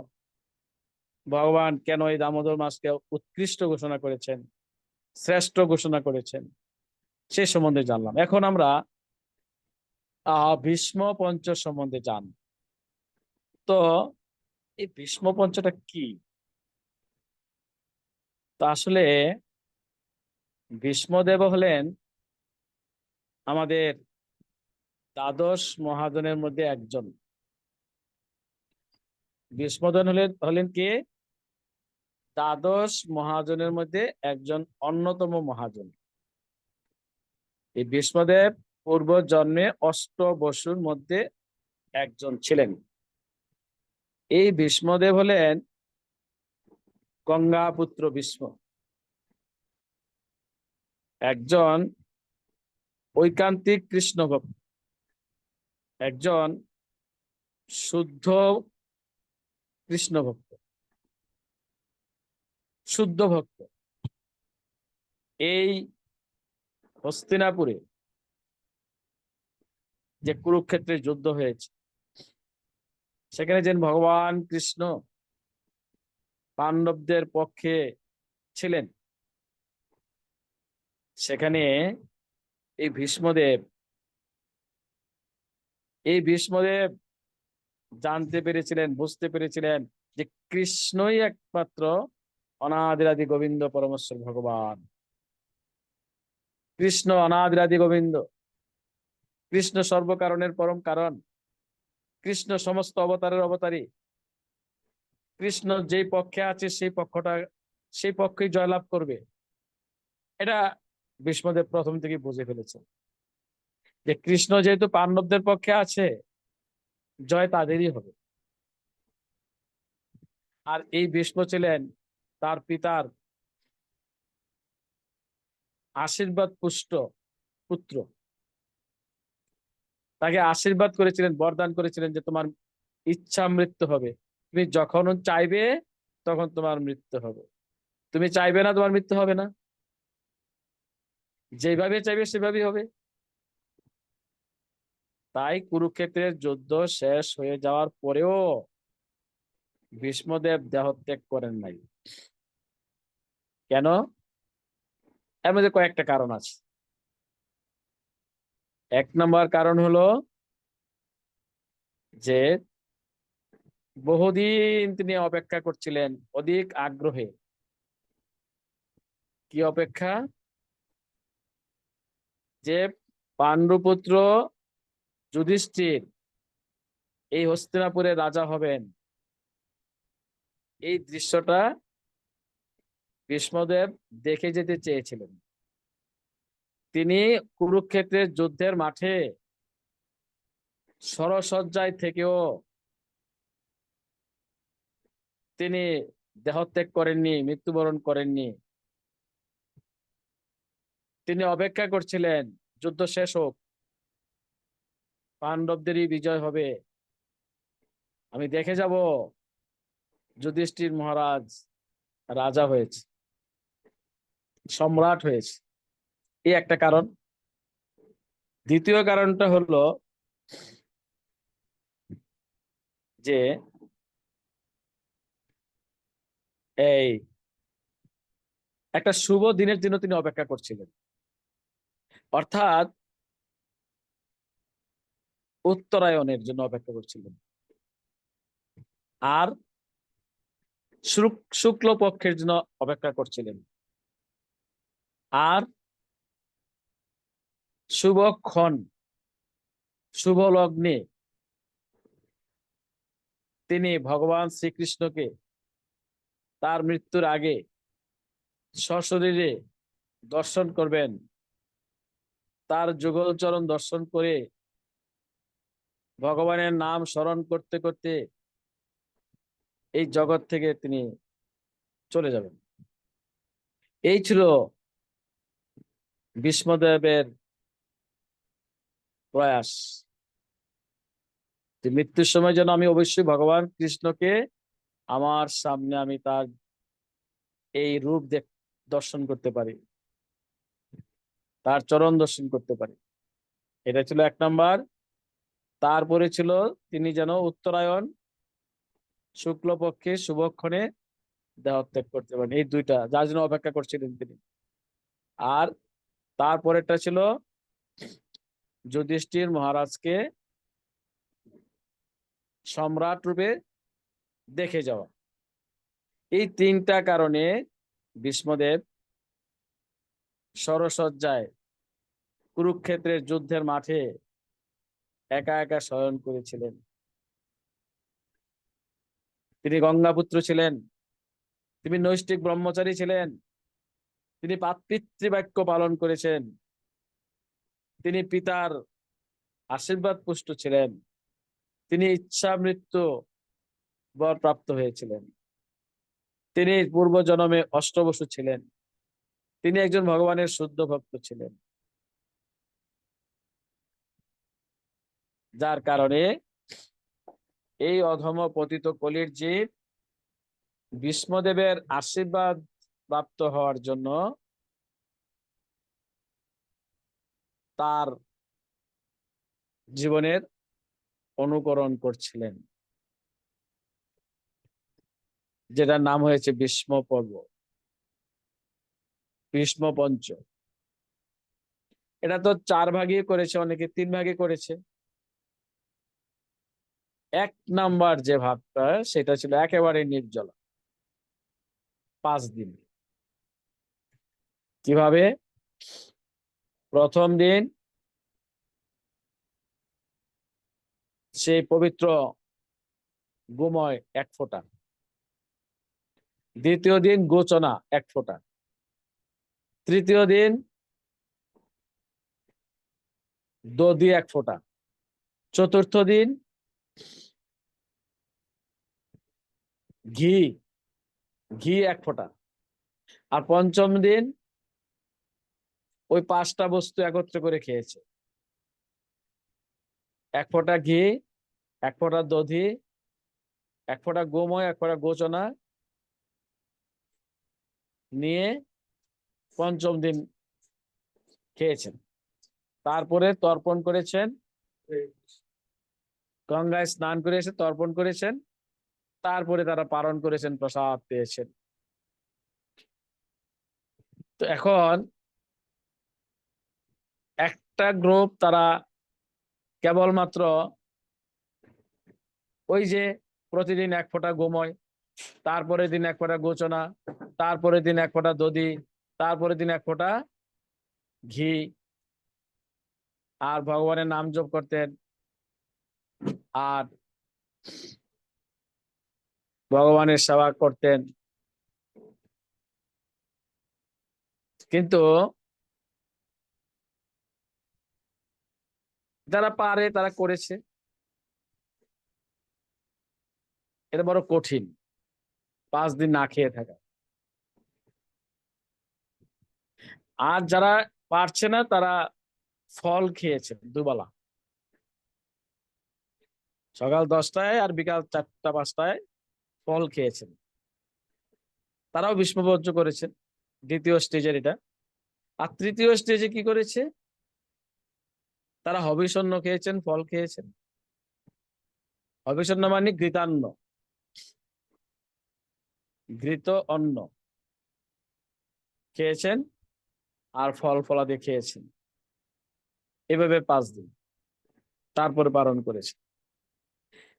Speaker 1: ভগবান কেন এই দামোদর মাসকে উৎকৃষ্ট ঘোষণা করেছেন, শ্রেষ্ঠ ঘোষণা করেছেন, সে সম্বন্ধে জানলাম। এখন আমরা ভীষ্ম পঞ্চ সম্বন্ধে জান। তো এই ভীষ্ম পঞ্চটা কি? তা আসলে ভীষ্মদেব হলেন আমাদের দ্বাদশ মহাজনের মধ্যে একজন। ভীষ্মদেব হলেন কে? দ্বাদশ মহাজনের মধ্যে একজন, অন্যতম মহাজন। এই ভীষ্মদেব পূর্ব জন্মে অষ্ট বসুর মধ্যে একজন ছিলেন। এই ভীষ্মদেব হলেন গঙ্গা পুত্র ভীষ্ম, একজন ঐকান্তিক কৃষ্ণ ভক্ত, একজন শুদ্ধ কৃষ্ণ ভক্ত, শুদ্ধ ভক্ত। এই হস্তিনাপুরে যে কুরুক্ষেত্রের যুদ্ধ হয়েছে, সেখানে যেন ভগবান কৃষ্ণ পাণ্ডবদের পক্ষে ছিলেন, সেখানে এই ভীষ্মদেব জানতে পেরেছিলেন, বুঝতে পেরেছিলেন যে কৃষ্ণই একমাত্র অনাদিরাদি গোবিন্দ পরমেশ্বর ভগবান। কৃষ্ণ অনাদিরাদি গোবিন্দ, কৃষ্ণ সর্বকারণের পরম কারণ, কৃষ্ণ সমস্ত অবতারের অবতারী। কৃষ্ণ যেই পক্ষে আছে সেই পক্ষেই জয়লাভ করবে। এটা ভীষ্মদেব প্রথম থেকে বুঝে ফেলেছে যে কৃষ্ণ যেহেতু পাণ্ডবদের পক্ষে আছে, জয় তাদেরই হবে। আর এই ভীষ্ম ছিলেন তার পিতার আশীর্বাদ পুষ্ট পুত্র। তাকে আশীর্বাদ করেছিলেন, বরদান করেছিলেন যে তোমার ইচ্ছা মৃত্যু হবে, তুমি যখন চাইবে তখন তোমার মৃত্যু হবে, তুমি চাইবে না তোমার মৃত্যু হবে না, যেভাবে চাইবে সেভাবেই হবে। তাই কুরুক্ষেত্রের যুদ্ধ শেষ হয়ে যাওয়ার পরেও ভীষ্মদেব দেহত্যাগ করেন নাই। কেন? এর মধ্যে কয়েকটা কারণ আছে। এক নম্বর কারণ হলো যে বহুদিন তিনি অপেক্ষা করছিলেন অধিক আগ্রহে। কি অপেক্ষা? যে পাণ্ডুপুত্র যুধিষ্ঠির এই হস্তিনাপুরের রাজা হবেন, এই দৃশ্যটা ভীষ্মদেব দেখে যেতে চেয়েছিলেন। তিনি কুরুক্ষেত্রের যুদ্ধের মাঠে শরসজ্জায় থেকেও তিনি দেহত্যাগ করেননি, মৃত্যুবরণ করেননি। তিনি অপেক্ষা করছিলেন যুদ্ধ শেষ হোক, পাণ্ডবদেরই বিজয় হবে, আমি দেখে যাব যুধিষ্ঠির মহারাজ রাজা হয়েছে, সম্রাট হয়েছে। এই একটা কারণ। দ্বিতীয় কারণটা হলো যে এই একটা শুভ দিনের জন্য তিনি অপেক্ষা করছিলেন, অর্থাৎ উত্তরায়ণের জন্য অপেক্ষা করছিলেন। আর শুক্ল পক্ষের জন্য অপেক্ষা করছিলেন। আর শুভক্ষণ, শুভ লগ্নে তিনি ভগবান শ্রীকৃষ্ণকে তার মৃত্যুর আগে সশরীরে দর্শন করবেন। তার যুগল চরণ দর্শন করে ভগবানের নাম স্মরণ করতে করতে এই জগৎ থেকে তিনি চলে যাবেন। এই ছিল ভীষ্মদেবের প্রয়াস, যে মৃত্যুর সময় যেন আমি অবশ্যই ভগবান কৃষ্ণকে আমার সামনে আমি তার এই রূপ দর্শন করতে পারি, তার চরণ দর্শন করতে পারি। এটা ছিল 1 নাম্বার। তারপরে ছিল তিনি যেন উত্তরায়ণ শুক্লপক্ষে শুভক্ষণে দেহত্যাগ করতে পারেন। এই দুইটা যার জন্য অপেক্ষা করছিলেন তিনি। আর তারপরেরটা ছিল যুধিষ্ঠির মহারাজকে সম্রাট রূপে দেখে যাওয়া। এই 3টা কারণে ভীষ্মদেব শরশয্যায় কুরুক্ষেত্রের যুদ্ধের মাঠে একা একা শয়ন করেছিলেন। তিনি গঙ্গাপুত্র ছিলেন, তিনি নৈষ্ঠিক ব্রহ্মচারী ছিলেন, তিনি পিতৃবাক্য পালন করেছেন, তিনি পিতার আশীর্বাদ পুষ্ট ছিলেন, তিনি ইচ্ছা মৃত্যু বর প্রাপ্ত হয়েছিলেন, তিনি পূর্ব জন্মে অষ্টবসু ছিলেন, তিনি একজন ভগবানের শুদ্ধ ভক্ত ছিলেন। যার কারণে এই অধম পতিত কলির জীব ভীষ্মদেবের আশীর্বাদ প্রাপ্ত হওয়ার জন্য তার জীবনের অনুকরণ করছিলেন, যেটার নাম হয়েছে ভীষ্ম পর্ব, ভীষ্ম পঞ্চ। এটা তো 4 ভাগে করেছে, অনেকে 3 ভাগে করেছে। 1 নাম্বার যে ভাগটা সেটা ছিল একেবারে নির্জলা, 5 দিন। কিভাবে? প্রথম দিন সেই পবিত্র গোময় 1 ফোঁটা, দ্বিতীয় দিন গোচনা 1 ফোঁটা, তৃতীয় দিন দধি 1 ফোঁটা, চতুর্থ দিন ঘি ঘি 1 ফোঁটা, আর পঞ্চম দিন ওই 5টা বস্তু একত্রে করে খেয়েছে। 1 ফোঁটা ঘি, 1 ফোঁটা দধি, 1 ফোঁটা গোময়, 1 ফোঁটা গোচনা নিয়ে পঞ্চম দিন খেয়েছেন। তারপরে তর্পণ করেছেন, গঙ্গায় স্নান করে এসে তর্পণ করেছেন। তারপরে তারা পালন করেছেন, প্রসাদ পেয়েছেন। তো এখন একটা গ্রুপ তারা কেবলমাত্র ওই যে প্রতিদিন 1 ফোঁটা গোময়, তারপরে দিন 1 ফোঁটা গোচনা, তারপরে দিন 1 ফোঁটা দধি, তারপরে দিন 1 ফোঁটা ঘি, আর ভগবানের নাম জপ করতেন, আর ভগবানের সেবা করতেন। কিন্তু যারা পারে তারা করেছে। এটা বড় কঠিন, 5 দিন না খেয়ে থাকা। আর যারা পারছে না তারা ফল খেয়েছে দুবেলা, সকাল 10টায় আর বিকাল 4টা 5টায় ফল খেয়েছেন। তারাও বিষ্ণুভোজ্য করেছেন, দ্বিতীয় স্টেজের এটা। আর তৃতীয় স্টেজে কি করেছে? তারা হবিষণ্য খেয়েছেন, ফল খেয়েছেন। হবিষণ্য মানে ঘৃতান্ন, ঘৃত অন্ন খেয়েছেন, আর ফল ফলাদি খেয়েছেন। এভাবে 5 দিন তারপরে পালন করেছে।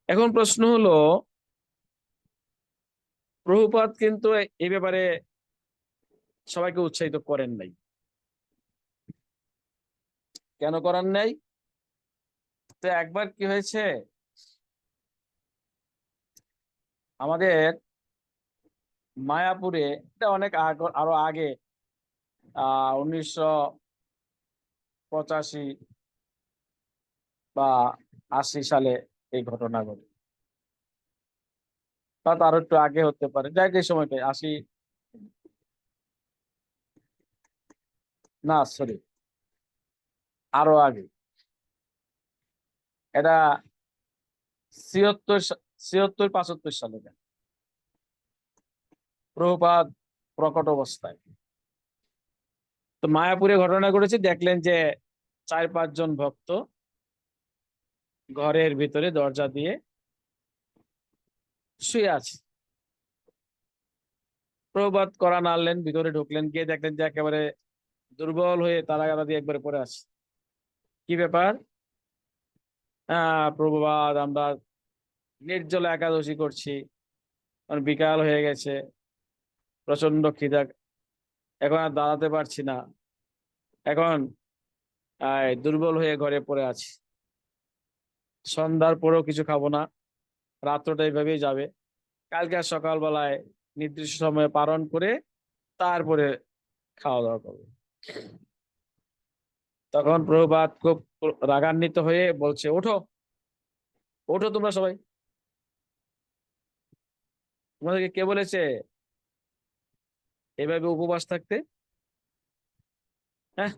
Speaker 1: এখন প্রশ্ন হলো, প্রভুপাদ কিন্তু এই ব্যাপারে সবাইকে উৎসাহিত করেন নাই। কেন করেন নাই? তো একবার কি হয়েছে, আমাদের মায়াপুরে, এটা অনেক আরো আগে, 1985 বা 80 সালে এই ঘটনা ঘটে, বা তার একটু আগে হতে পারে, যাই হোক এই সময়টাই 80, না সরি, আরো আগে। এটা 76 75 সালে। প্রভুপাদ প্রকট অবস্থায়। তো মায়াপুরে ঘটনা ঘটেছে, দেখলেন যে 4-5 জন ভক্ত ঘরের ভিতরে দরজা দিয়ে শুয়ে আছে। প্রভুপাদ কড়া নাড়লেন, ভিতরে ঢুকলেন, গিয়ে দেখলেন যে একেবারে দুর্বল হয়ে তারা গাদা দিয়ে একবারে পড়ে আছে। কি ব্যাপার? প্রভুপাদ, আমরা নির্জলা একাদশী করছি, কারণ বিকাল হয়ে গেছে, প্রচন্ড খিদা, এখন আর দাঁড়াতে পারছি না, এখন দুর্বল হয়ে ঘরে পড়ে আছি, সন্ধ্যার পরেও কিছু খাবো না, রাত্রটা এইভাবেই যাবে, কালকে আর সকালবেলায় নির্দিষ্ট সময়ে পালন করে তারপরে খাওয়া দাওয়া করবো। তখন প্রভুপাদ খুব রাগান্বিত হয়ে বলছে, ওঠো, ওঠো তোমরা সবাই, তোমাদেরকে কে বলেছে এভাবে উপবাস থাকতে? হ্যাঁ,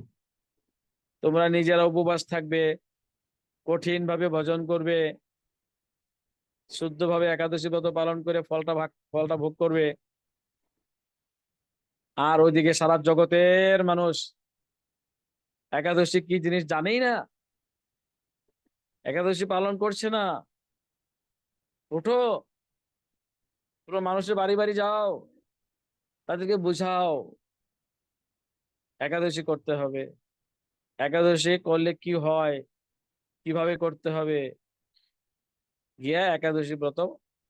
Speaker 1: তোমরা নিজেরা উপবাস থাকবে, কঠিন ভাবে ভজন করবে, শুদ্ধভাবে একাদশী ব্রত পালন করে ফলটা ভোগ করবে, আর ওইদিকে সারা জগতের মানুষ একাদশী কি জিনিস জানেই না, একাদশী পালন করছে না। ওঠো, পুরো মানুষের বাড়ি বাড়ি যাও, তাদেরকে বুঝাও একাদশী করতে হবে, একাদশী করলে কি হয়, কিভাবে করতে হবে, গিয়া একাদশী ব্রত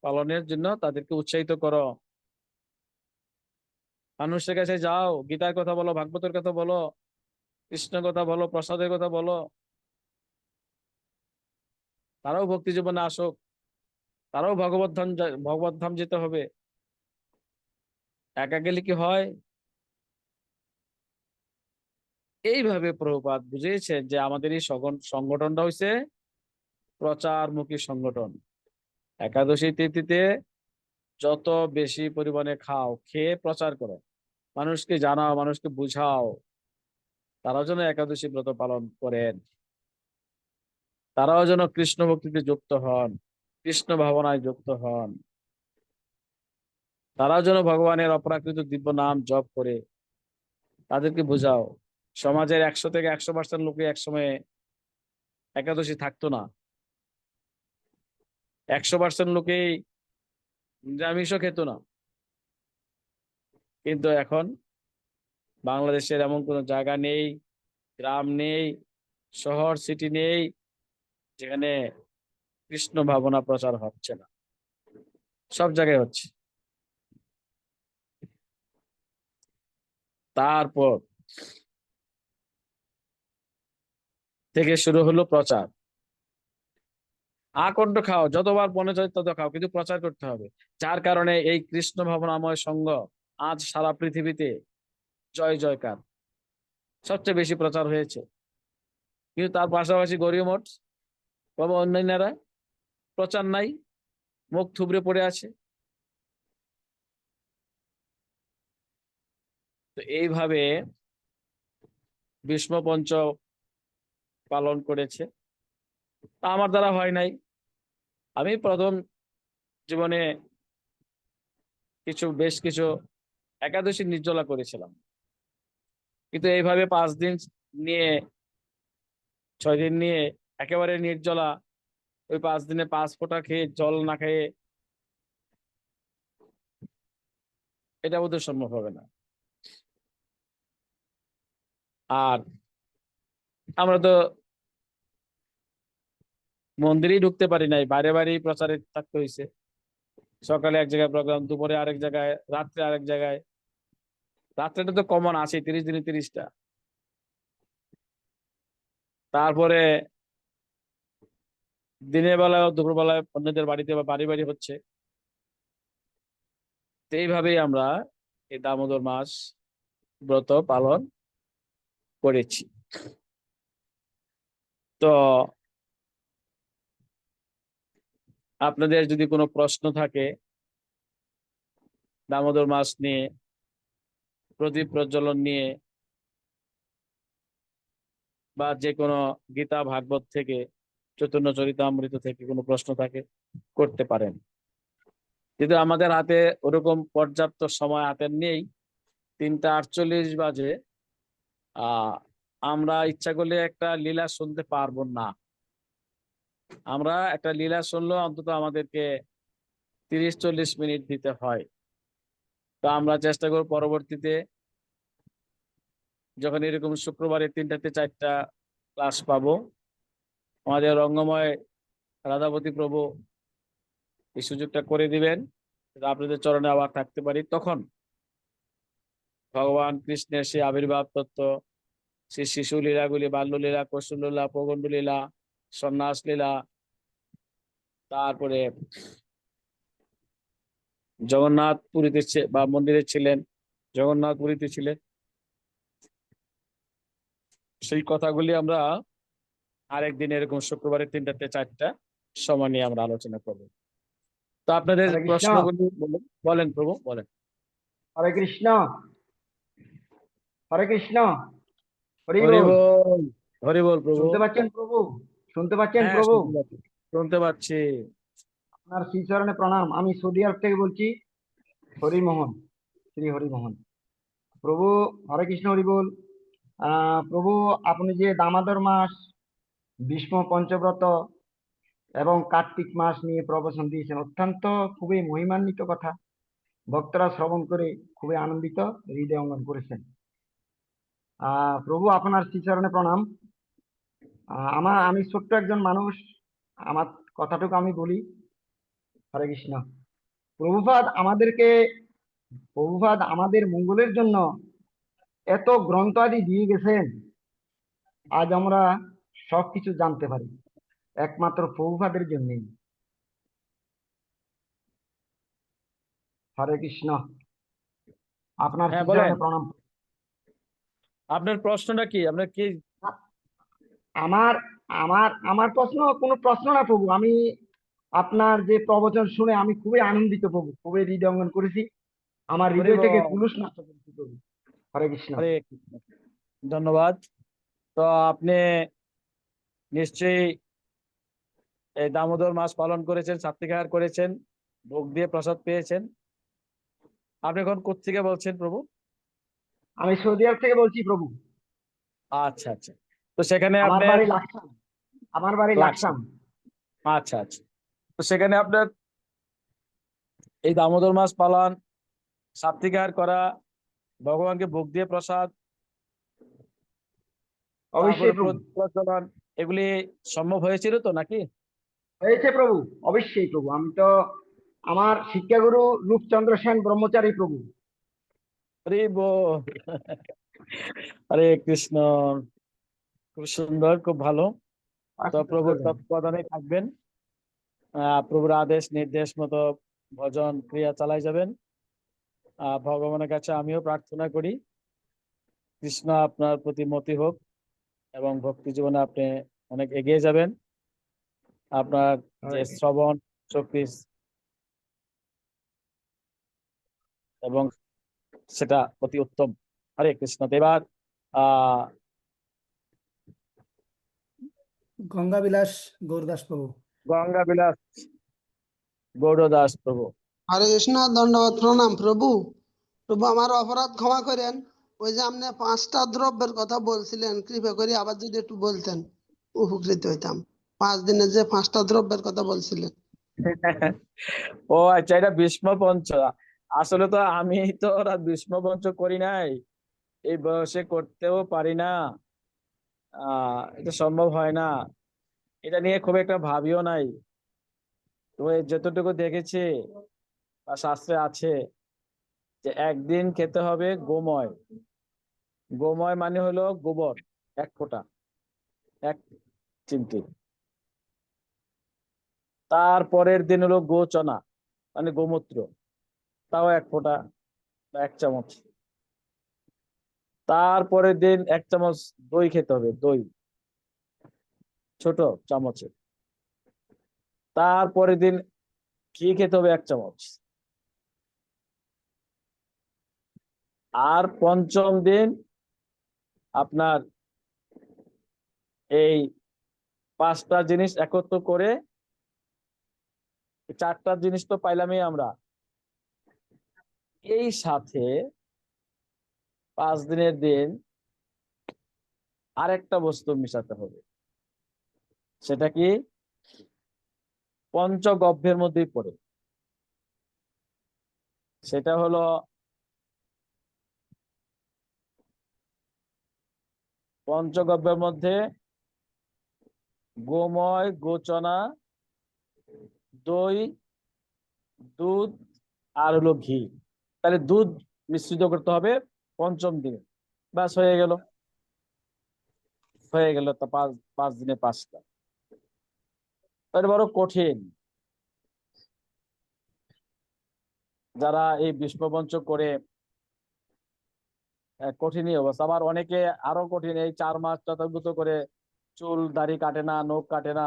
Speaker 1: পালনের জন্য তাদেরকে উৎসাহিত করো। মানুষের কাছে যাও, গীতার কথা বলো, ভাগবতের কথা বলো, কৃষ্ণের কথা বলো, প্রসাদের কথা বলো, তারাও ভক্তি জীবনে আসুক, তারাও ভগবত ধাম যেতে হবে। একা গেলে কি হয়? এইভাবে প্রভুপাদ বুঝিয়েছেন যে আমাদের এই সংগঠনটা হইছে প্রচারমুখী সংগঠন। একাদশী তিথিতে যত বেশি পরিমাণে খাও, খেয়ে প্রচার করো, মানুষকে জানাও, মানুষকে বুঝাও, তারাও যেন একাদশী ব্রত পালন করেন, তারাও যেন কৃষ্ণ ভক্তিতে যুক্ত হন, কৃষ্ণ ভাবনায় যুক্ত হন, তারাও যেন ভগবানের অপরাকৃত দিব্য নাম জপ করে। তাদেরকে বুঝাও। সমাজের 100 থেকে 100% লোকে একসময় একাদশী থাকতো না, 100% লোকেই নিরামিষও খেত না, কিন্তু এখন বাংলাদেশের এমন কোনো জায়গা নেই, গ্রাম নেই, শহর সিটি নেই যেখানে কৃষ্ণ ভাবনা প্রচার হচ্ছে না, সব জায়গায় হচ্ছে। তারপর থেকে শুরু হলো প্রচার। আকণ্ঠ খাও, যতবার মনে চায় তত খাও, কিন্তু প্রচার করতে হবে। যার কারণে এই কৃষ্ণ ভাবনাময় সংঘ আজ সারা পৃথিবীতে জয় জয়কার, সবচেয়ে বেশি প্রচার হয়েছে। কিন্তু তার পাশাপাশি গৌরী মঠ বাবা অন্যান্যরা প্রচার নাই, মুখ থুবড়ে পড়ে আছে। তো এইভাবে ভীষ্ম পঞ্চ পালন করেছে, তা আমার দ্বারা হয় নাই। আমি প্রথম জীবনে বেশ কিছু একাদশী নির্জলা করেছিলাম, কিন্তু এইভাবে 5 দিন নিয়ে, 6 দিন নিয়ে একেবারে নির্জলা, ওই 5 দিনে 5 ফোঁটা খেয়ে, জল না খেয়ে, এটা বোধহয় সম্ভব হবে না। আর আমরা তো মন্দিরেই ঢুকতে পারি নাই, বাইরে বাইরেই প্রচারে থাকতে হয়েছে। সকালে এক জায়গায় প্রোগ্রাম, দুপুরে আরেক জায়গায়, রাত্রে আরেক জায়গায়। রাত্রেটা তো কমন আছে, 30 দিনে 30টা। তারপরে দিনের বেলায়, দুপুর বেলায় অন্যদের বাড়িতে বা বাড়ি বাড়ি হচ্ছে। তো এইভাবেই আমরা এই দামোদর মাস ব্রত পালন করেছি। তো আপনাদের যদি কোনো প্রশ্ন থাকে দামোদর মাস নিয়ে, প্রদীপ প্রজ্বলন নিয়ে, বা যে কোনো গীতা ভাগবত থেকে, চৈতন্য চরিতামৃত থেকে কোনো প্রশ্ন থাকে, করতে পারেন। কিন্তু আমাদের হাতে ওরকম পর্যাপ্ত সময় হাতে নেই। 3:48 বাজে। আহ আমরা ইচ্ছা করলে একটা লীলা শুনতে পারবো না। আমরা একটা লীলা শুনলেও অন্তত আমাদেরকে 30-40 মিনিট দিতে হয়। তো আমরা চেষ্টা করব পরবর্তীতে যখন এরকম শুক্রবারে 3টা-4টা ক্লাস পাবো, আমাদের রঙ্গময় রাধাপতি প্রভু এই সুযোগটা করে দিবেন, আপনাদের চরণে আবার থাকতে পারি। তখন ভগবান কৃষ্ণের সেই আবির্ভাব তত্ত্ব, সেই শিশু লীলাগুলি, বাল্যলীলা, কৌশললীলা, প্রগণ্ড লীলা, সন্ন্যাস লীলা, তারপরে জগন্নাথ পুরীতে বা মন্দিরে ছিলেন, জগন্নাথ পুরীতে ছিলেন, সেই কথাগুলি আমরা আরেকদিন এরকম শুক্রবারে 3টা-4টা সময় নিয়ে আমরা আলোচনা করব। তো আপনাদের
Speaker 2: হরে কৃষ্ণ।
Speaker 1: প্রশ্নগুলি বলেন প্রভু, বলেন।
Speaker 2: হরে কৃষ্ণ। হরে কৃষ্ণ। হরি
Speaker 1: হরি
Speaker 2: বল।
Speaker 1: বল, হরি বল প্রভু।
Speaker 2: শুনতে পাচ্ছেন প্রভু? শুনতে পাচ্ছেন
Speaker 1: হ্যাঁ,
Speaker 2: প্রভু?
Speaker 1: শুনতে পাচ্ছি, শুনতে পাচ্ছি।
Speaker 2: আপনার শ্রীচরণে প্রণাম। আমি সৌদি আরব থেকে বলছি, হরিমোহন, শ্রী হরিমোহন। প্রভু, হরে কৃষ্ণ, হরি বল। প্রভু, আপনি যে দামোদর মাস, ভীষ্ম পঞ্চব্রত এবং কার্তিক মাস নিয়ে প্রবচন দিয়েছেন, অত্যন্ত খুবই মহিমান্বিত কথা। ভক্তরা শ্রবণ করে খুবই আনন্দিত, হৃদয় অঙ্গন করেছেন। প্রভু, আপনার শ্রীচরণে প্রণাম। আমি ছোট্ট একজন মানুষ, আমার কথাটুকু আমি বলি। হরে কৃষ্ণ। প্রভুপাদ আমাদেরকে, প্রভুপাদ আমাদের মঙ্গলের জন্য এত গ্রন্থ আদি দিয়ে গেছেন, আজ আমরা সবকিছু জানতে পারি একমাত্র প্রভুপাদের জন্যই। হরে কৃষ্ণ। আপনার
Speaker 1: হ্যাঁ, বলেন,
Speaker 2: শ্রীচরণে প্রণাম।
Speaker 1: আপনার প্রশ্নটা কি? আপনার কি?
Speaker 2: আমার আমার আমার প্রশ্ন কোনো প্রশ্ন না প্রভু, আমি আপনার যে প্রবচন শুনে আমি খুবই আনন্দিত প্রভু, খুবই হৃদয়ঙ্গন করেছি, আমার
Speaker 1: হরি
Speaker 2: হৃদয় থেকে
Speaker 1: বল,
Speaker 2: কুলুস নষ্ট করেছি প্রভু। হরে কৃষ্ণ।
Speaker 1: হরে কৃষ্ণ। ধন্যবাদ। তো আপনি নিশ্চয়ই এই দামোদর মাস পালন করেছেন, সাত্বিক আহার করেছেন, ভোগ দিয়ে প্রসাদ পেয়েছেন। আপনি এখন কোত্থেকে বলছেন প্রভু?
Speaker 2: আমি সৌদি আরব থেকে বলছি প্রভু।
Speaker 1: আচ্ছা, আচ্ছা। তো সেখানে
Speaker 2: আমার
Speaker 1: আপনার
Speaker 2: বাড়ি লাকসাম। আমার বাড়ি
Speaker 1: লাগছে।
Speaker 2: লাকসাম।
Speaker 1: আচ্ছা, আচ্ছা। তো সেখানে আপনার এই দামোদর মাস পালন, সাত্বিক আহার করা, ভগবানকে ভোগ দিয়ে প্রসাদ, তারপরে
Speaker 2: অবশ্যই প্রভু।
Speaker 1: প্রচলন, এগুলি সম্ভব হয়েছিল তো নাকি?
Speaker 2: হয়েছে প্রভু, অবশ্যই প্রভু। আমি তো, আমার শিক্ষাগুরু রূপচন্দ্র সেন ব্রহ্মচারী প্রভু।
Speaker 1: হরি বল, হরে কৃষ্ণ। খুব সুন্দর, খুব ভালো। তো
Speaker 2: আশীর্বাদ
Speaker 1: প্রভুর
Speaker 2: করবেন।
Speaker 1: তত্ত্বাবধানে থাকবেন, প্রভুর আদেশ নির্দেশ মতো ভজন ক্রিয়া চালাই যাবেন। ভগবানের কাছে আমিও প্রার্থনা করি কৃষ্ণ আপনার প্রতি মতি হোক এবং ভক্তি জীবনে আপনি অনেক এগিয়ে যাবেন। আপনার যে
Speaker 2: হরে
Speaker 1: শ্রবণ শক্তি এবং সেটা অতি উত্তম। হরে কৃষ্ণ। তো এবার আহ
Speaker 2: গঙ্গা বিলাস গৌরদাস প্রভু।
Speaker 1: গঙ্গা বিলাস গৌরদাস প্রভু।
Speaker 3: হরে কৃষ্ণ, দণ্ডবত প্রণাম প্রভু। প্রভু, আমার অপরাধ ক্ষমা করেন। ওই যে আপনি 5টা দ্রব্যের কথা বলছিলেন, কৃপা করে আবার যদি একটু বলতেন, উপকৃত হইতাম। 5 দিনে যে 5টা দ্রব্যের কথা বলছিলেন।
Speaker 1: ও আচ্ছা, এটা ভীষ্ম পঞ্চ। আসলে তো আমি তো ওরা ভীষ্ম পঞ্চ করি নাই, এই বয়সে করতেও পারি না। এটা সম্ভব হয় না। এটা নিয়ে খুব একটা ভাবিও নাই। তো এই যতটুকু দেখেছি বা শাস্ত্রে আছে যে একদিন খেতে হবে গোময়। গোময় মানে হলো গোবর, 1 ফোঁটা, 1 চিমটি। তারপরের দিন হলো গোচনা, মানে গোমূত্র, তাও 1 ফোঁটা বা 1 চামচ। তারপরের দিন 1 চামচ দই খেতে হবে, দই, ছোট চামচে। তারপরের দিন ঘি খেতে হবে 1 চামচ। আর পঞ্চম দিন আপনার এই 5টা জিনিস একত্র করে, 4টা জিনিস তো পাইলামই আমরা, এই সাথে 5 দিনের দিন আরেকটা বস্তু মিশাতে হবে। সেটা কি? পঞ্চগব্যের মধ্যেই পড়ে। সেটা হলো পঞ্চগব্যের মধ্যে গোময়, গোচনা, দই, দুধ আর হলো ঘি। তাহলে দুধ মিশ্রিত করতে হবে পঞ্চম দিনে। ব্যাস হয়ে গেল। তো 5 দিনে 5টা। এটা বড় কঠিন। যারা এই বিষ্ণুপঞ্চক করে কঠিনই অবস্থা। আবার অনেকে আরো কঠিন, এই 4 মাস চতুর্ভুজ করে চুল দাড়ি কাটে না, নখ কাটে না,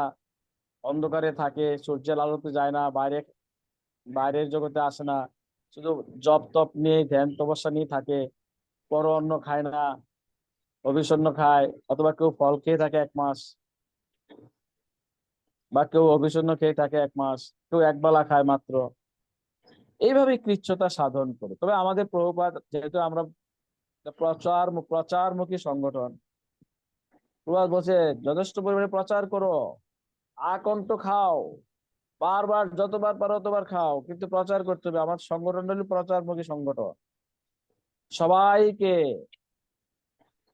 Speaker 1: অন্ধকারে থাকে, সূর্যের আলোতে যায় না, বাইরের জগতে আসে না, শুধু জপ তপ নিয়ে ধ্যান তপস্যা নিয়ে থাকে, পর অন্ন খায় না, অভিসন্ন খায়, অথবা কেউ ফল খেয়ে থাকে 1 মাস, বা কেউ অভিসন্ন খেয়ে থাকে 1 মাস, কেউ একবেলা খায় মাত্র। এইভাবে কৃচ্ছতা সাধন করে। তবে আমাদের প্রভুপাদ, যেহেতু আমরা প্রচারমুখী সংগঠন, প্রভুপাদ বলছে যথেষ্ট পরিমাণে প্রচার করো, আকণ্ঠ খাও, বারবার যতবার পারো ততবার খাও, কিন্তু প্রচার করতে হবে। আমার সংগঠন হলো প্রচারমুখী সংগঠন। সবাইকে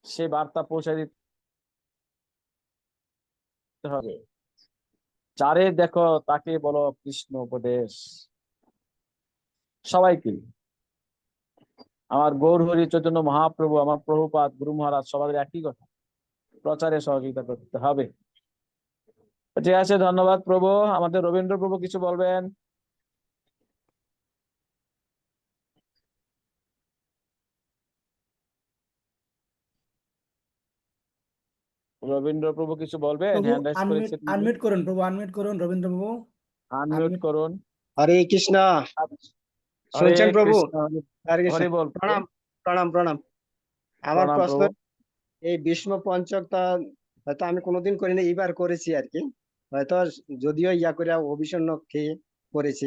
Speaker 1: সে বার্তা পৌঁছে দিতে হবে। যারে দেখো তাকে বলো কৃষ্ণ উপদেশ। সবাইকে। আমার গৌর হরি চৈতন্য মহাপ্রভু, আমার প্রভুপাদ, গুরু মহারাজ, সবাই একই কথা, প্রচারে সহযোগিতা করতে হবে। ঠিক আছে, ধন্যবাদ প্রভু। আমাদের রবীন্দ্র প্রভু কিছু বলবেন। রবীন্দ্র প্রভু কিছু বলবেন?
Speaker 2: প্রভু
Speaker 1: হ্যান্ড রাইজ
Speaker 2: আনমিউট
Speaker 1: করেছেন,
Speaker 2: আনমিউট করুন, প্রভু আনমিউট করুন, রবীন্দ্র প্রভু
Speaker 1: আনমিউট
Speaker 2: আনমিউট।
Speaker 1: করুন।
Speaker 4: হরে কৃষ্ণ।
Speaker 1: হরে
Speaker 4: শুনছেন প্রভু?
Speaker 1: কৃষ্ণ।
Speaker 4: হরে কৃষ্ণ।
Speaker 1: হরি বল প্রভু।
Speaker 4: প্রণাম, প্রণাম, প্রণাম। আমার
Speaker 1: প্রণাম
Speaker 4: প্রশ্ন,
Speaker 1: প্রভু।
Speaker 4: এই বিষ্ণু পঞ্চকটা হয়তো আমি কোনোদিন করিনি, এইবার করেছি আর কি। হয়তো যদিও ইয়া করে অভিষণ্ণ খেয়ে করেছি।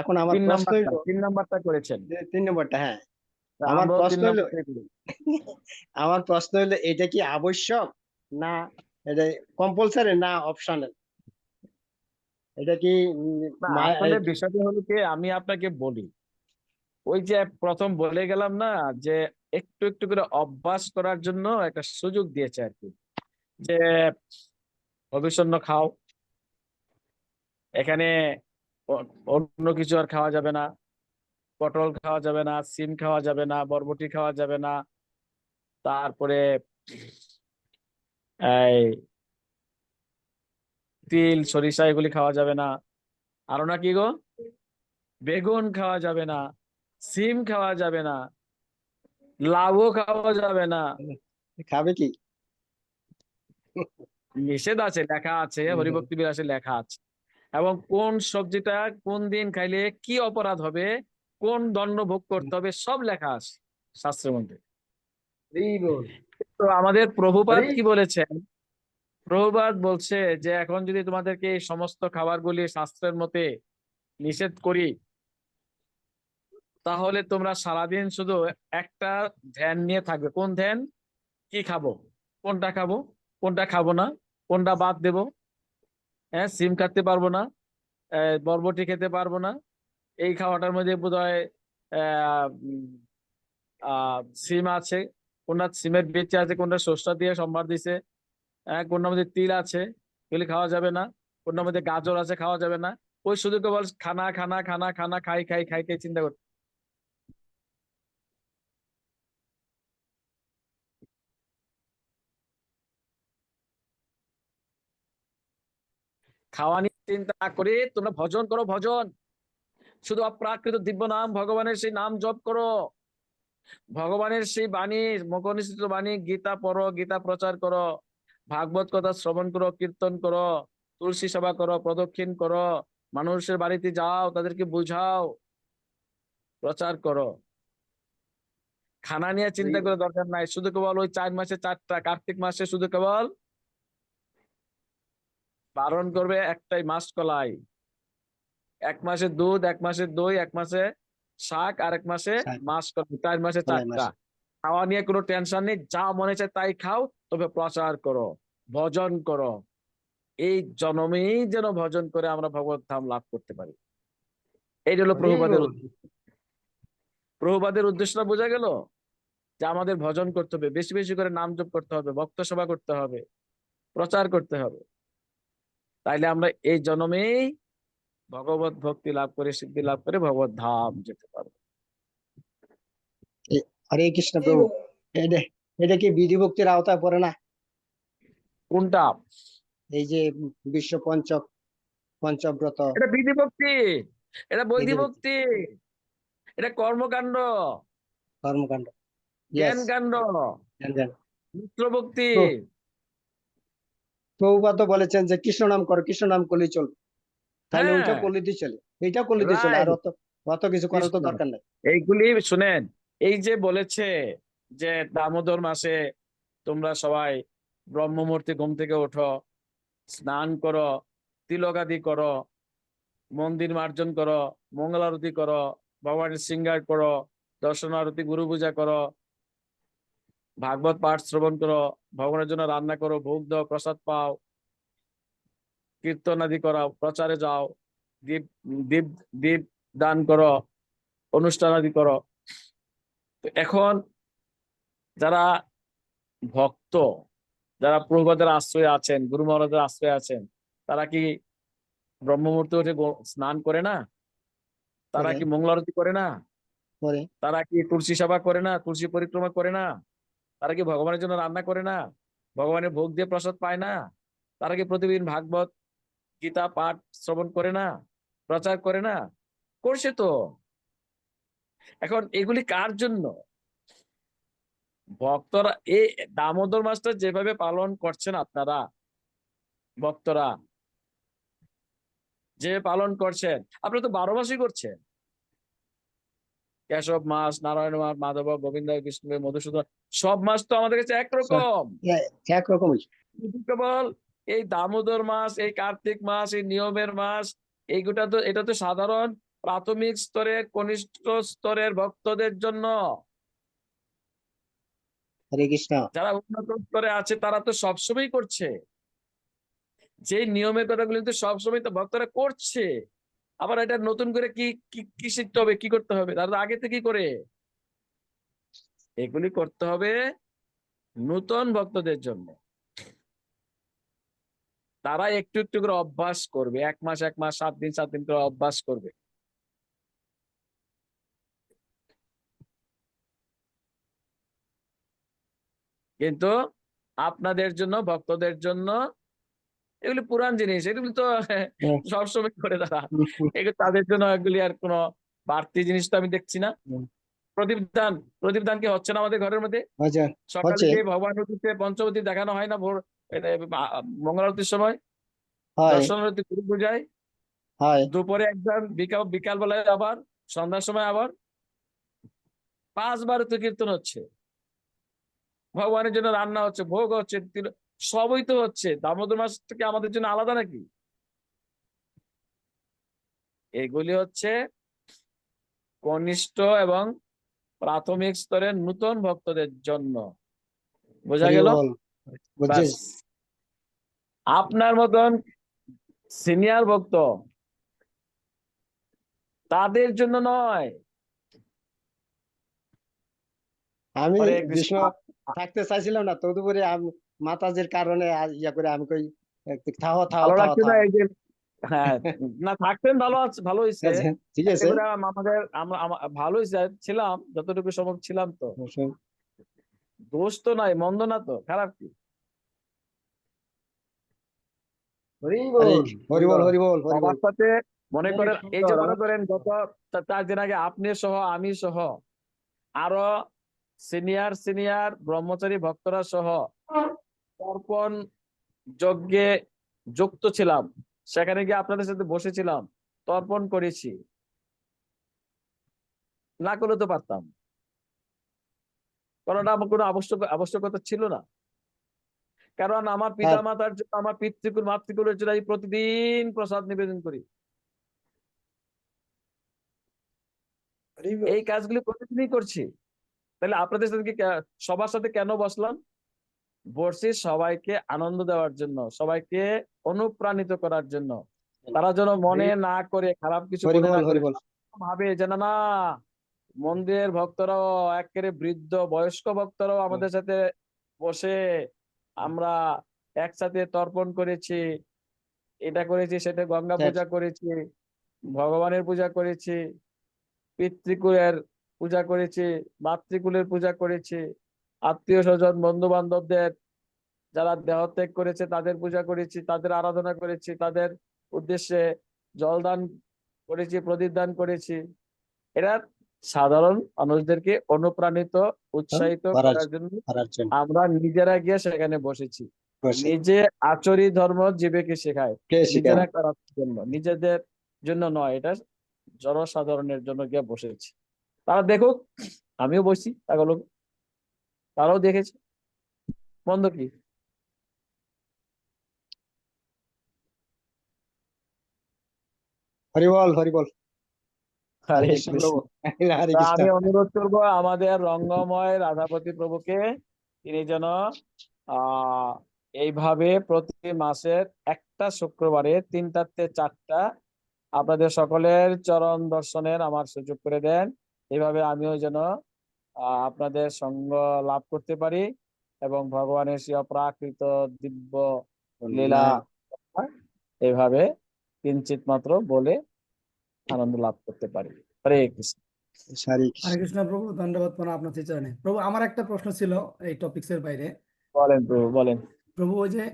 Speaker 4: এখন আমার প্রশ্ন হইলো,
Speaker 1: 3 নাম্বারটা করেছেন।
Speaker 4: যে 3 নম্বরটা, হ্যাঁ,
Speaker 1: তা
Speaker 4: আমার
Speaker 1: আমরাও
Speaker 4: প্রশ্ন হইলো,
Speaker 1: 3 নাম্বারটাই করি।
Speaker 4: আমার প্রশ্ন হইলো এটা কি আবশ্যক, না এটা কম্পালসারি, না অপশনাল? এটা কি
Speaker 1: না, আসলে বিষয়টা হলো কি, আমি আপনাকে বলি, ওই যে প্রথম বলে গেলাম না, যে একটু একটু করে অভ্যাস করার জন্য একটা সুযোগ দিয়েছে আর কি, যে অবিষণ্ণ খাও, এখানে অন্য কিছু আর খাওয়া যাবে না, পটল খাওয়া যাবে না, সিম খাওয়া যাবে না, বরবটি খাওয়া যাবে না, তারপরে এই তিল সরিষা এগুলি খাওয়া যাবে না, আরো না কি গো, বেগুন খাওয়া যাবে না, সিম খাওয়া যাবে না, লাউও খাওয়া যাবে না।
Speaker 4: খাবে কি?
Speaker 1: নিষেধ আছে, লেখা আছে, হরিভক্তি বিলাসে লেখা আছে। এবং কোন সবজিটা কোন দিন খাইলে কি অপরাধ হবে, কোন দণ্ড ভোগ করতে হবে, সব লেখা আছে শাস্ত্রের মধ্যে। তো আমাদের প্রভুপাদ কি বলেছেন? প্রভুপাদ বলছে যে এখন যদি তোমাদেরকে এই সমস্ত খাবারগুলি শাস্ত্রের মতে নিষেধ করি, তাহলে তোমরা সারাদিন শুধু একটা ধ্যান নিয়ে থাকবে। কোন ধ্যান? কি খাবো, কোনটা খাবো, কোনটা খাবো না, কোনটা বাদ দেব। হ্যাঁ, সিম খেতে পারবো না, বরবটি খেতে পারবো না, এই খাওয়াটার মধ্যে বোধহয় আহ উম, সিম আছে, কোনটা সিমের বীজ আছে, কোনটা সরষা দিয়ে সম্বার দিছে, কোনটার মধ্যে তিল আছে, এগুলি খাওয়া যাবে না, কোনটার মধ্যে গাজর আছে, খাওয়া যাবে না। ওই শুধু কেবল খানা খানা খানা খানা, খাই খাই খাই খাই চিন্তা করতে। খাওয়া নিয়ে চিন্তা না করে তোমরা ভজন করো, ভজন। শুধু অপ্রাকৃত দিব্য নাম, ভগবানের সেই নাম জপ করো, ভগবানের সেই বাণী, মুখনিসৃত বাণী, গীতা পড়ো, গীতা প্রচার করো, ভাগবত কথা শ্রবণ করো, কীর্তন করো, তুলসী সেবা করো, প্রদক্ষিণ করো, মানুষের বাড়িতে যাও, তাদেরকে বুঝাও, প্রচার করো। খানা নিয়ে চিন্তা করে দরকার নাই, শুধু কেবল ওই 4 মাসে 4টা, কার্তিক মাসে শুধু কেবল বারণ করবে একটাই, মাস কলাই, 1 মাসে দুধ, 1 মাসে দই, 1 মাসে শাক, আরেক মাসে
Speaker 4: শাক,
Speaker 1: মাছ করবে, 4 মাসে
Speaker 4: ছয়
Speaker 1: 4টা।
Speaker 4: মাসে।
Speaker 1: খাওয়া নিয়ে কোনো টেনশন নেই, যা মনে চায় তাই খাও, তবে প্রচার করো, ভজন করো। এই জন্মেই যেন ভজন করে আমরা ভগবত ধাম লাভ করতে পারি। এই হলো প্রভুপাদের উদ্দেশ্য। প্রভুপাদের উদ্দেশ্যটা বোঝা গেল, যে আমাদের ভজন করতে হবে, বেশি বেশি করে নাম জপ করতে হবে, ভক্ত সেবা করতে হবে, প্রচার করতে হবে। তাইলে আমরা এই জন্মেই ভগবত ভক্তি লাভ করে, সিদ্ধি লাভ করে ভগবত ধাম যেতে পারবো।
Speaker 4: হরে কৃষ্ণ প্রভু। এটা এটা কি বিধি ভক্তির আওতায় পড়ে না?
Speaker 1: কোনটা?
Speaker 4: এই যে বিশ্ব পঞ্চব্রত
Speaker 1: এটা বিধি ভক্তি, এটা বৈধি
Speaker 4: বিধি ভক্তি,
Speaker 1: ভক্তি, এটা কর্মকাণ্ড,
Speaker 4: কর্মকাণ্ড।
Speaker 1: জ্ঞান
Speaker 4: ইয়েস,
Speaker 1: কাণ্ড, মিত্র ভক্তি।
Speaker 4: প্রভুপাদ তো বলেছেন যে কৃষ্ণ নাম করো, কৃষ্ণ নাম করলেই চলবে। তাহলে ওইটা
Speaker 1: হ্যাঁ,
Speaker 4: করলে দিয়ে চলে, এইটা করলে দিয়ে চলে, আর
Speaker 1: রাইট।
Speaker 4: অত অত কিছু করার তো
Speaker 1: কৃষ্ণ,
Speaker 4: দরকার নাই।
Speaker 1: এইগুলি শুনেন, এই যে বলেছে যে দামোদর মাসে তোমরা সবাই ব্রহ্ম মুহূর্তে ঘুম থেকে ওঠো, স্নান করো, তিলক আদি করো, মন্দির মার্জন করো, মঙ্গল আরতি করো, ভগবানের শৃঙ্গার করো, দর্শন আরতি, গুরু পূজা করো, ভাগবত পাঠ শ্রবণ করো, ভগবানের জন্য রান্না করো, ভোগ দাও, প্রসাদ পাও, কীর্তন আদি করো, প্রচারে যাও, দীপ দীপ দীপ দান করো, অনুষ্ঠান আদি করো। তো এখন যারা ভক্ত, যারা প্রভুপাদের আশ্রয়ে আছেন, গুরু মহারাজের আশ্রয়ে আছেন, তারা কি ব্রহ্ম মুহূর্তে উঠে স্নান করে না? তারা
Speaker 4: করে
Speaker 1: কি মঙ্গল আরতি করে না?
Speaker 4: করে
Speaker 1: তারা কি তুলসী সেবা করে না? তুলসী পরিক্রমা করে না? তারা কি ভগবানের জন্য রান্না করে না? ভগবানের ভোগ দিয়ে প্রসাদ পায় না? তারা কি প্রতিদিন ভাগবত গীতা পাঠ শ্রবণ করে না? প্রচার করে না? করছে তো। এখন এগুলি কার জন্য? ভক্তরা এই দামোদর মাসটা যেভাবে পালন করছেন আপনারা, ভক্তরা যে পালন করছেন, আপনারা তো 12 মাসই করছেন। কেশব মাস, নারায়ণ মাস, মাধব, গোবিন্দ, কৃষ্ণ, মধুসূদন, সব মাস তো আমাদের কাছে
Speaker 4: সব
Speaker 1: একরকম।
Speaker 4: একরকমই।
Speaker 1: শুধু কেবল এই দামোদর মাস, এই কার্তিক মাস, এই নিয়মের মাস, এইগুলা তো, এটা তো সাধারণ প্রাথমিক স্তরের, কনিষ্ঠ স্তরের ভক্তদের জন্য।
Speaker 4: হরে কৃষ্ণ।
Speaker 1: যারা উন্নত স্তরে আছে তারা তো সবসময় করছে, যে নিয়মের কথাগুলি তো সবসময় তো ভক্তরা করছে। আবার এটা নতুন করে কি কি কি শিখতে হবে, কি করতে হবে? তারা তো আগে থেকেই করে। এগুলি করতে হবে নতুন ভক্তদের জন্য। তারা একটু একটু করে অভ্যাস করবে, 1 মাস 1 মাস, 7 দিন 7 দিন করে অভ্যাস করবে। কিন্তু আপনাদের জন্য, ভক্তদের জন্য এগুলি পুরান জিনিস, এগুলি তো সবসময় করে তারা। এগুলো তাদের জন্য, এগুলি আর কোনো বাড়তি জিনিস তো আমি দেখছি না। প্রদীপদান, প্রদীপদান কি হচ্ছে না আমাদের ঘরের মধ্যে?
Speaker 4: আচ্ছা,
Speaker 1: সকালে
Speaker 4: হচ্ছে,
Speaker 1: যে ভগবান উঠতে পঞ্চবতী দেখানো হয় না ভোর মঙ্গল আরতির সময়,
Speaker 4: হয়
Speaker 1: দর্শন আরতি, গুরু পূজায়,
Speaker 4: হয়
Speaker 1: দুপুরে একবার, বিকাল বেলায় আবার, সন্ধ্যার সময় আবার, 5 বার তো কীর্তন হচ্ছে, ভগবানের জন্য রান্না হচ্ছে, ভোগ হচ্ছে, সবই তো হচ্ছে। দামোদর মাস থেকে আমাদের জন্য আলাদা নাকি? এগুলি হচ্ছে কনিষ্ঠ এবং প্রাথমিক স্তরের নতুন ভক্তদের জন্য। বোঝা
Speaker 4: হরি
Speaker 1: গেল?
Speaker 4: বল। বুঝছিস?
Speaker 1: ব্যাস। আপনার মতন সিনিয়র ভক্ত তাদের জন্য নয়।
Speaker 4: আমি
Speaker 1: হরে কৃষ্ণ।
Speaker 4: ভীষ্ম থাকতে চাইছিলাম না, তদুপরি আমি মাতাজির কারণে ইয়া করে আমি কই থাও থাও
Speaker 1: ভালো
Speaker 4: থাও
Speaker 1: লাগছে না
Speaker 4: থাও।
Speaker 1: এই যে? হ্যাঁ, না থাকতেন, ভালো আছে, ভালো হয়েছে।
Speaker 4: আচ্ছা, ঠিক আছে।
Speaker 1: এগুলো আমাদের, ভালো হয়েছে, ছিলাম যতটুকু সম্ভব ছিলাম তো। দোষ তো নাই, মন্দ না তো, খারাপ কি?
Speaker 4: হরি হরি বল, হরি বল, হরি বল।
Speaker 1: সবার সাথে মনে
Speaker 4: অনেক
Speaker 1: করেন, এই যে
Speaker 4: সুন্দর,
Speaker 1: মনে
Speaker 4: অনেক
Speaker 1: করেন গত 4 দিন আগে আপনি সহ, আমি সহ, আরো সিনিয়র সিনিয়র ব্রহ্মচারী ভক্তরা সহ তর্পণ যজ্ঞে যুক্ত ছিলাম। সেখানে গিয়ে আপনাদের সাথে বসেছিলাম, তর্পণ করেছি। না করলে তো পারতাম, কারণ আমার কোনো আবশ্যকতা ছিল না। কারণ আমার পিতা
Speaker 4: হ্যাঁ,
Speaker 1: মাতার জন্য, আমার পিতৃকুল মাতৃকুলের জন্য আমি প্রতিদিন প্রসাদ নিবেদন করি।
Speaker 5: এই কাজগুলি প্রতিদিনই করছি। তাহলে আপনাদের সাথে সবার সাথে কেন বসলাম? বসছি সবাইকে আনন্দ দেওয়ার জন্য, সবাইকে অনুপ্রাণিত করার জন্য, তারা যেন মনে না করে, খারাপ কিছু মনে
Speaker 4: হরিবল
Speaker 5: না করে,
Speaker 4: হরিবল।
Speaker 5: ভাবে যে না না, মন্দিরের ভক্তরাও, একেবারে বৃদ্ধ বয়স্ক ভক্তরাও আমাদের সাথে বসে আমরা একসাথে তর্পণ করেছি, এটা করেছি, সেটা গঙ্গা পূজা করেছি, ভগবানের পূজা করেছি, পিতৃকুলের পূজা করেছি, মাতৃকুলের পূজা করেছি, আত্মীয় স্বজন বন্ধু বান্ধবদের যারা দেহত্যাগ করেছে তাদের পূজা করেছি, তাদের আরাধনা করেছি, তাদের উদ্দেশ্যে জলদান করেছি, প্রদীপ দান করেছি। এরা সাধারণ মানুষদেরকে অনুপ্রাণিত, উৎসাহিত করার জন্য আমরা নিজেরা গিয়ে সেখানে বসেছি। নিজে আচরি ধর্ম জীবেকে শেখায়, নিজেরা করার জন্য, নিজেদের জন্য নয়, এটা জনসাধারণের জন্য গিয়ে বসেছি। তারা দেখুক, আমিও বসছি, তারাও দেখেছে, বন্ধ কি?
Speaker 4: হরিবল হরিবল।
Speaker 5: হরে
Speaker 4: কৃষ্ণ
Speaker 5: কৃষ্ণ।
Speaker 4: হরে
Speaker 5: তা
Speaker 4: কৃষ্ণ।
Speaker 5: আমি অনুরোধ করবো আমাদের রঙ্গময় রাধাপতি প্রভুকে, তিনি যেন এইভাবে প্রতি মাসের একটা শুক্রবারে 3টা থেকে 4টা আপনাদের সকলের চরণ দর্শনের আমার সুযোগ করে দেন। এইভাবে আমিও যেন আপনাদের সঙ্গ লাভ করতে পারি এবং ভগবানের সেই অপ্রাকৃত দিব্য লীলা এইভাবে কিঞ্চিত মাত্র বলে আনন্দ লাভ করতে পারি। হরে কৃষ্ণ।
Speaker 4: হরে
Speaker 2: হরে কৃষ্ণ প্রভু, ধন্যবাদ প্রণাম আপনার চরণে। প্রভু, আমার একটা প্রশ্ন ছিল এই টপিক্সের বাইরে।
Speaker 5: বলেন প্রভু, বলেন।
Speaker 2: প্রভু, ওই যে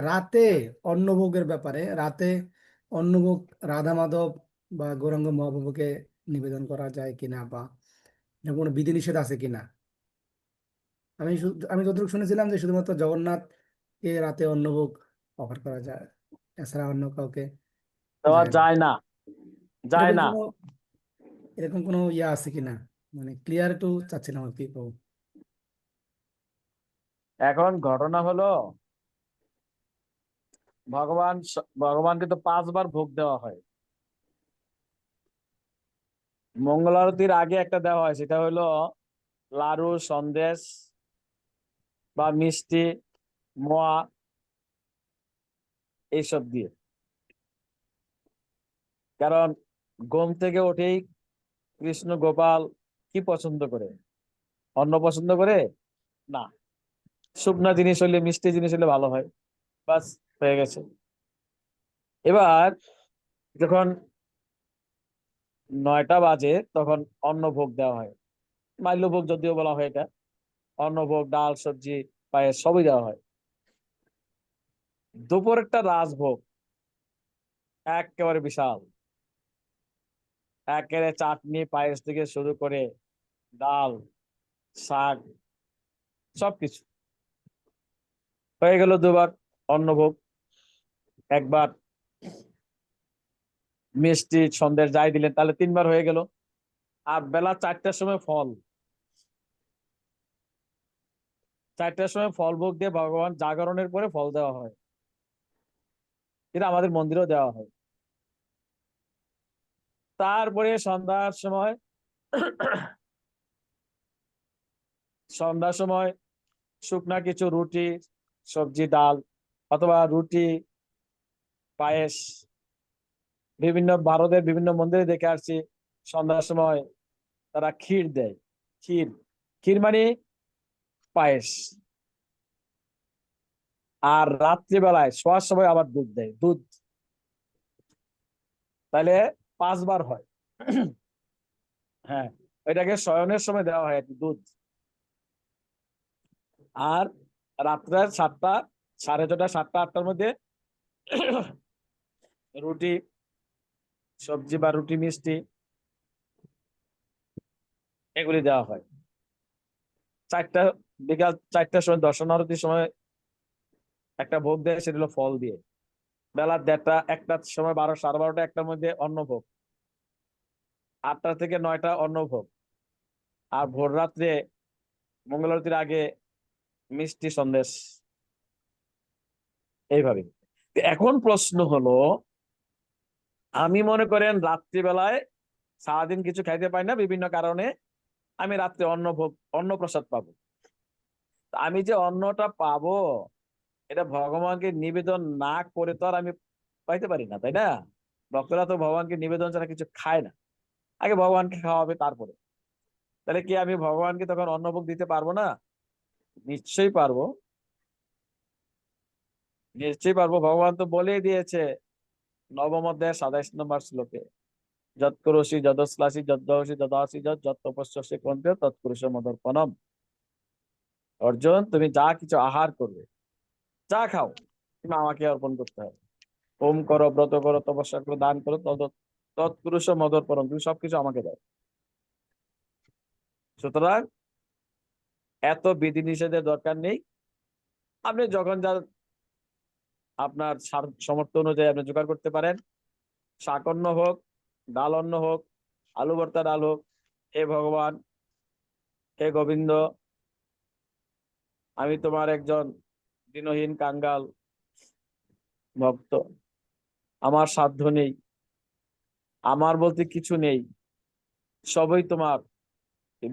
Speaker 2: রাতে অন্নভোগের ব্যাপারে, রাতে অন্নভোগ রাধা মাধব বা গৌরাঙ্গ মহাপ্রভুকে নিবেদন করা যায় কিনা, বা এর কোনো বিধিনিষেধ আছে কিনা? আমি যতটুকু শুনেছিলাম যে শুধুমাত্র জগন্নাথকে রাতে অন্নভোগ অফার করা যায়, এছাড়া অন্য কাউকে
Speaker 5: দেওয়া
Speaker 2: যায় না।
Speaker 5: যায় না, যায়
Speaker 2: এরকম
Speaker 5: না।
Speaker 2: কোনো এরকম কোনো ইয়ে আছে কিনা, মানে ক্লিয়ার একটু চাচ্ছিলাম আর কি প্রভু।
Speaker 5: এখন ঘটনা হলো, ভগবানকে তো 5বার ভোগ দেওয়া হয়। মঙ্গল আরতির আগে একটা দেওয়া হয়, সেটা হলো লাড়ু, সন্দেশ বা মিষ্টি, মোয়া, এইসব দিয়ে। কারণ ঘুম থেকে উঠেই কৃষ্ণ গোপাল কি পছন্দ করে? অন্ন পছন্দ করে না, শুকনা জিনিস হলে, মিষ্টি জিনিস হলে ভালো হয়, বাস হয়ে গেছে। এবার যখন 9টা বাজে তখন অন্নভোগ দেওয়া হয়, মাল্যভোগ যদিও বলা হয় এটা। অন্নভোগ, ডাল, সবজি, পায়েস সবই দেওয়া হয়। দুপুরেরটা রাজভোগ একেবারে বিশাল, একেবারে চাটনি পায়েস থেকে শুরু করে ডাল, শাক, সবকিছু হয়ে গেল। 2বার অন্নভোগ, একবার মিষ্টি, সন্দেশ যাই দিলেন, তাহলে 3বার হয়ে গেল। আর বেলা 4টার সময় ফল, 4টার সময় ফল ভোগ দিয়ে ভগবান জাগরণের পরে ফল দেওয়া হয়। এটা আমাদের মন্দিরেও দেওয়া হয়। তারপরে সন্ধ্যার সময় শুকনা কিছু রুটি, সবজি, ডাল, অথবা রুটি, পায়েস। ভারতের বিভিন্ন মন্দিরে দেখে আসছি সন্ধ্যার সময় তারা ক্ষীর দেয়। ক্ষীর, ক্ষীর মানে পায়েস। আর রাত্রিবেলায় শোয়ার সময় আবার দুধ দেয়, দুধ। তাহলে 5বার হয়। হ্যাঁ, এটাকে শয়নের সময় দেওয়া হয় দুধ। আর রাত্রে 7টা, 6:30, 7টা, 8টার মধ্যে রুটি, সবজি বা রুটি, মিষ্টি এগুলি দেওয়া হয়। বিকাল 4টার সময় দর্শন আরতির সময় একটা ভোগ দেয়, সেটা হলো ফল দিয়ে। বেলা 1:30, 1টার সময়, 12, 12:30, 1টার মধ্যে অন্নভোগ। 8টা থেকে 9টা অন্নভোগ। আর ভোর রাত্রে মঙ্গল আরতির আগে মিষ্টি, সন্দেশ, এইভাবে। এখন প্রশ্ন হলো, আমি মনে করেন রাত্রিবেলায় সারাদিন কিছু খাইতে পাই না বিভিন্ন কারণে, আমি রাত্রে অন্নপ্রসাদ পাবো। তা আমি যে অন্নটা পাবো, এটা ভগবানকে নিবেদন না করে তো আর আমি পাইতে পারি না, তাই না? ভক্তরা তো ভগবানকে নিবেদন ছাড়া কিছু খায় না, আগে ভগবানকে খাওয়াবে তারপরে। তাহলে কি আমি ভগবানকে তখন অন্নভোগ দিতে পারবো না? নিশ্চয়ই পারবো, নিশ্চয়ই পারবো। ভগবান তো বলেই দিয়েছে নবম অধ্যায় 27 নম্বর শ্লোকে, যৎ করোষি যদশ্লাসি যদ্দহসি দদাসি যৎ তপস্যসি কন্তে তৎপুরুষ মদর্পণম। অর্জুন, তুমি যা কিছু আহার করবে, যা খাও, তুমি আমাকে অর্পণ করতে হবে। হোম করো, ব্রত করো, তপস্যা করো, দান করো, তৎপুরুষ মদর্পণম, তুমি সবকিছু আমাকে দাও। সুতরাং এত বিধি নিষেধের দরকার নেই। আপনি যখন যা আপনার সামর্থ্য অনুযায়ী আপনি জোগাড় করতে পারেন, শাক অন্ন হোক, ডাল অন্ন হোক, আলু ভর্তা ডাল হোক, হে ভগবান, হে গোবিন্দ, আমি তোমার একজন দীনহীন কাঙ্গাল ভক্ত, আমার সাধ্য নেই, আমার বলতে কিছু নেই, সবই তোমার।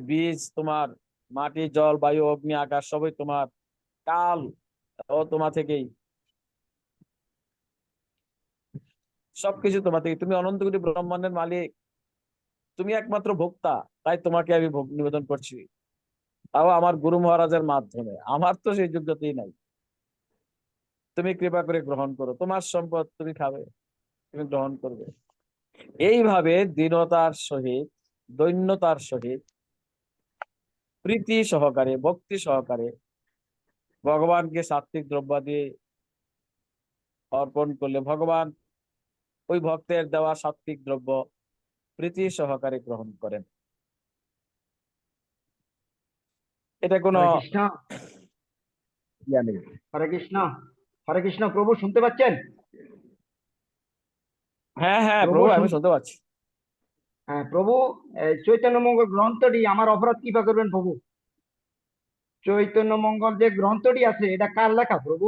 Speaker 5: বীজ তোমার, মাটি জল বায়ু অগ্নি আকাশ সবই তোমার, কাল ও তোমার থেকেই, সবকিছু তোমার থেকে, তুমি অনন্ত কোটি ব্রহ্মাণ্ডের মালিক, তুমি একমাত্র ভোক্তা, তাই তোমাকে আমি ভোগ নিবেদন করছি, তাও আমার গুরু মহারাজের মাধ্যমে। আমার তো সেই যোগ্যতাই নাই, তুমি কৃপা করে গ্রহণ করো, তোমার সম্পদ, তুমি খাবে, তুমি গ্রহণ করবে। এইভাবে দীনতার সহিত, দৈন্যতার সহিত, প্রীতি সহকারে, ভক্তি সহকারে ভগবানকে সাত্বিক দ্রব্যাদি অর্পণ করলে ভগবান ওই ভক্তের দেওয়া সাত্বিক দ্রব্য প্রীতি সহকারে গ্রহণ করেন। এটা কোনো
Speaker 6: হরে কৃষ্ণ।
Speaker 5: ইয়া নেই।
Speaker 6: হরে কৃষ্ণ। হরে কৃষ্ণ। প্রভু শুনতে পাচ্ছেন?
Speaker 5: হ্যাঁ হ্যাঁ
Speaker 6: প্রভু
Speaker 5: প্রভু, আমি শুনতে পাচ্ছি।
Speaker 6: হ্যাঁ প্রভু, এই চৈতন্য মঙ্গল গ্রন্থটি আমার অপরাধ কৃপা করবেন প্রভু। চৈতন্য মঙ্গল যে গ্রন্থটি আছে এটা কার লেখা প্রভু?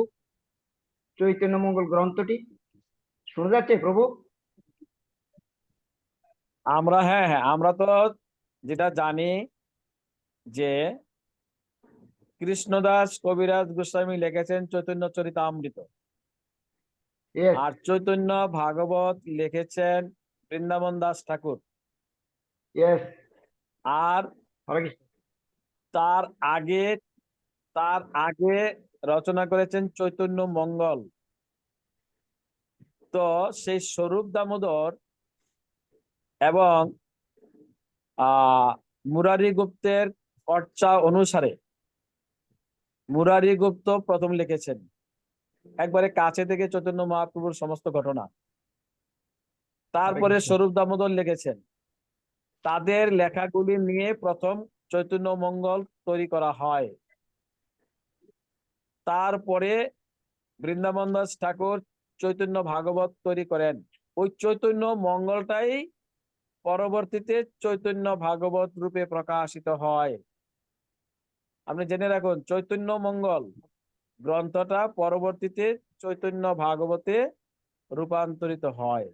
Speaker 6: চৈতন্য মঙ্গল গ্রন্থটি শোনা যাচ্ছে প্রভু?
Speaker 5: হ্যাঁ হ্যাঁ, আমরা তো যেটা জানি যে কৃষ্ণদাস কবিরাজ গোস্বামী লিখেছেন চৈতন্য চরিতামৃত,
Speaker 6: ইয়েস,
Speaker 5: আর চৈতন্য ভাগবত লিখেছেন বৃন্দাবন দাস ঠাকুর,
Speaker 6: ইয়েস।
Speaker 5: আর
Speaker 6: হরে কৃষ্ণ।
Speaker 5: তার আগে তার আগে রচনা করেছেন চৈতন্য মঙ্গল। তো সেই স্বরূপ দামোদর এবং মুরারি গুপ্তের চর্চা অনুসারে মুরারি গুপ্ত প্রথম লিখেছেন, একবারে কাছে থেকে চৈতন্য মহাপ্রভুর সমস্ত ঘটনা। তারপরে
Speaker 6: কৃষ্ণ।
Speaker 5: স্বরূপ দামোদর লিখেছেন, তাদের লেখাগুলি নিয়ে প্রথম চৈতন্য মঙ্গল তৈরি করা হয়। তারপরে বৃন্দাবন দাস ঠাকুর চৈতন্য ভাগবত তৈরি করেন। ওই চৈতন্য মঙ্গলটাই পরবর্তীতে চৈতন্য ভাগবত রূপে প্রকাশিত হয়। আপনি জেনে রাখুন, চৈতন্য মঙ্গল গ্রন্থটা পরবর্তীতে চৈতন্য ভাগবতে রূপান্তরিত হয়।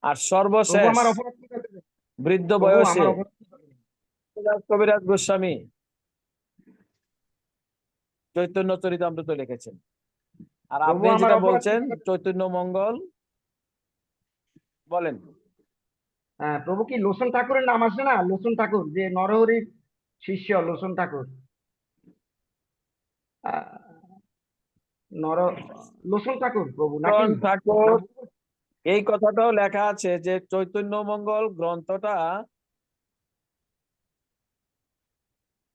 Speaker 5: আর
Speaker 6: প্রভু
Speaker 5: সর্বশেষ
Speaker 6: আমার অপরাধ কৃপা করবেন।
Speaker 5: বৃদ্ধ
Speaker 6: প্রভু
Speaker 5: বয়সে
Speaker 6: আমার অপরাধ কৃপা করবেন।
Speaker 5: কবিরাজ গোস্বামী চৈতন্য চরিতামৃত লিখেছেন। আর
Speaker 6: প্রভু
Speaker 5: আপনি
Speaker 6: আমার
Speaker 5: যেটা
Speaker 6: অপরাধ
Speaker 5: বলছেন
Speaker 6: কৃপা করবেন।
Speaker 5: চৈতন্য মঙ্গল, বলেন।
Speaker 6: হ্যাঁ প্রভু, কি লোচন ঠাকুরের নাম আছে না? লোচন ঠাকুর, যে নরহরির শিষ্য লোচন ঠাকুর। আহ, নর লোচন ঠাকুর প্রভু নাকি?
Speaker 5: লোচন ঠাকুর,
Speaker 6: না-
Speaker 5: এই কথাটাও লেখা আছে যে চৈতন্য মঙ্গল গ্রন্থটা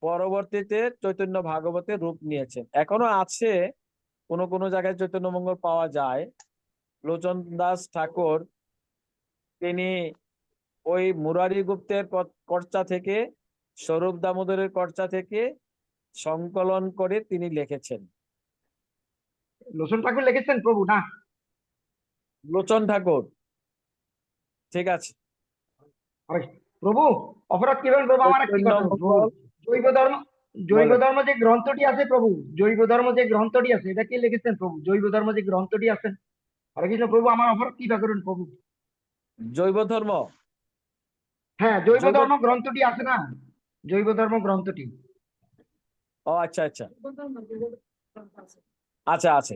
Speaker 5: পরবর্তীতে চৈতন্য ভাগবতে রূপ নিয়েছেন। এখনো আছে, কোন কোন জায়গায় চৈতন্য মঙ্গল পাওয়া যায়। লোচন দাস ঠাকুর তিনি ওই মুরারি গুপ্তের কর্চা থেকে, স্বরূপ দামোদরের কর্চা থেকে সংকলন করে তিনি লিখেছেন।
Speaker 6: লোচন ঠাকুর লিখেছেন প্রভু না?
Speaker 5: লোচন ঠাকুর, ঠিক আছে।
Speaker 6: আরে প্রভু, অপরাধ কি প্রভু, আমার কি
Speaker 5: চৈতন্য
Speaker 6: কথা প্রভু?
Speaker 5: মঙ্গল,
Speaker 6: জৈব ধর্ম, জৈব
Speaker 5: বলেন।
Speaker 6: ধর্ম যে গ্রন্থটি আছে প্রভু, জৈব ধর্ম যে গ্রন্থটি আছে এটা কি লিখেছেন প্রভু? জৈব ধর্ম যে গ্রন্থটি আছে। হরে কৃষ্ণ। প্রভু আমার অপরাধ কি করুন প্রভু?
Speaker 5: জৈব ধর্ম,
Speaker 6: হ্যাঁ, জৈব
Speaker 5: জৈব
Speaker 6: ধর্ম গ্রন্থটি আছে না, জৈব ধর্ম গ্রন্থটি।
Speaker 5: ও আচ্ছা আচ্ছা আচ্ছা আছে।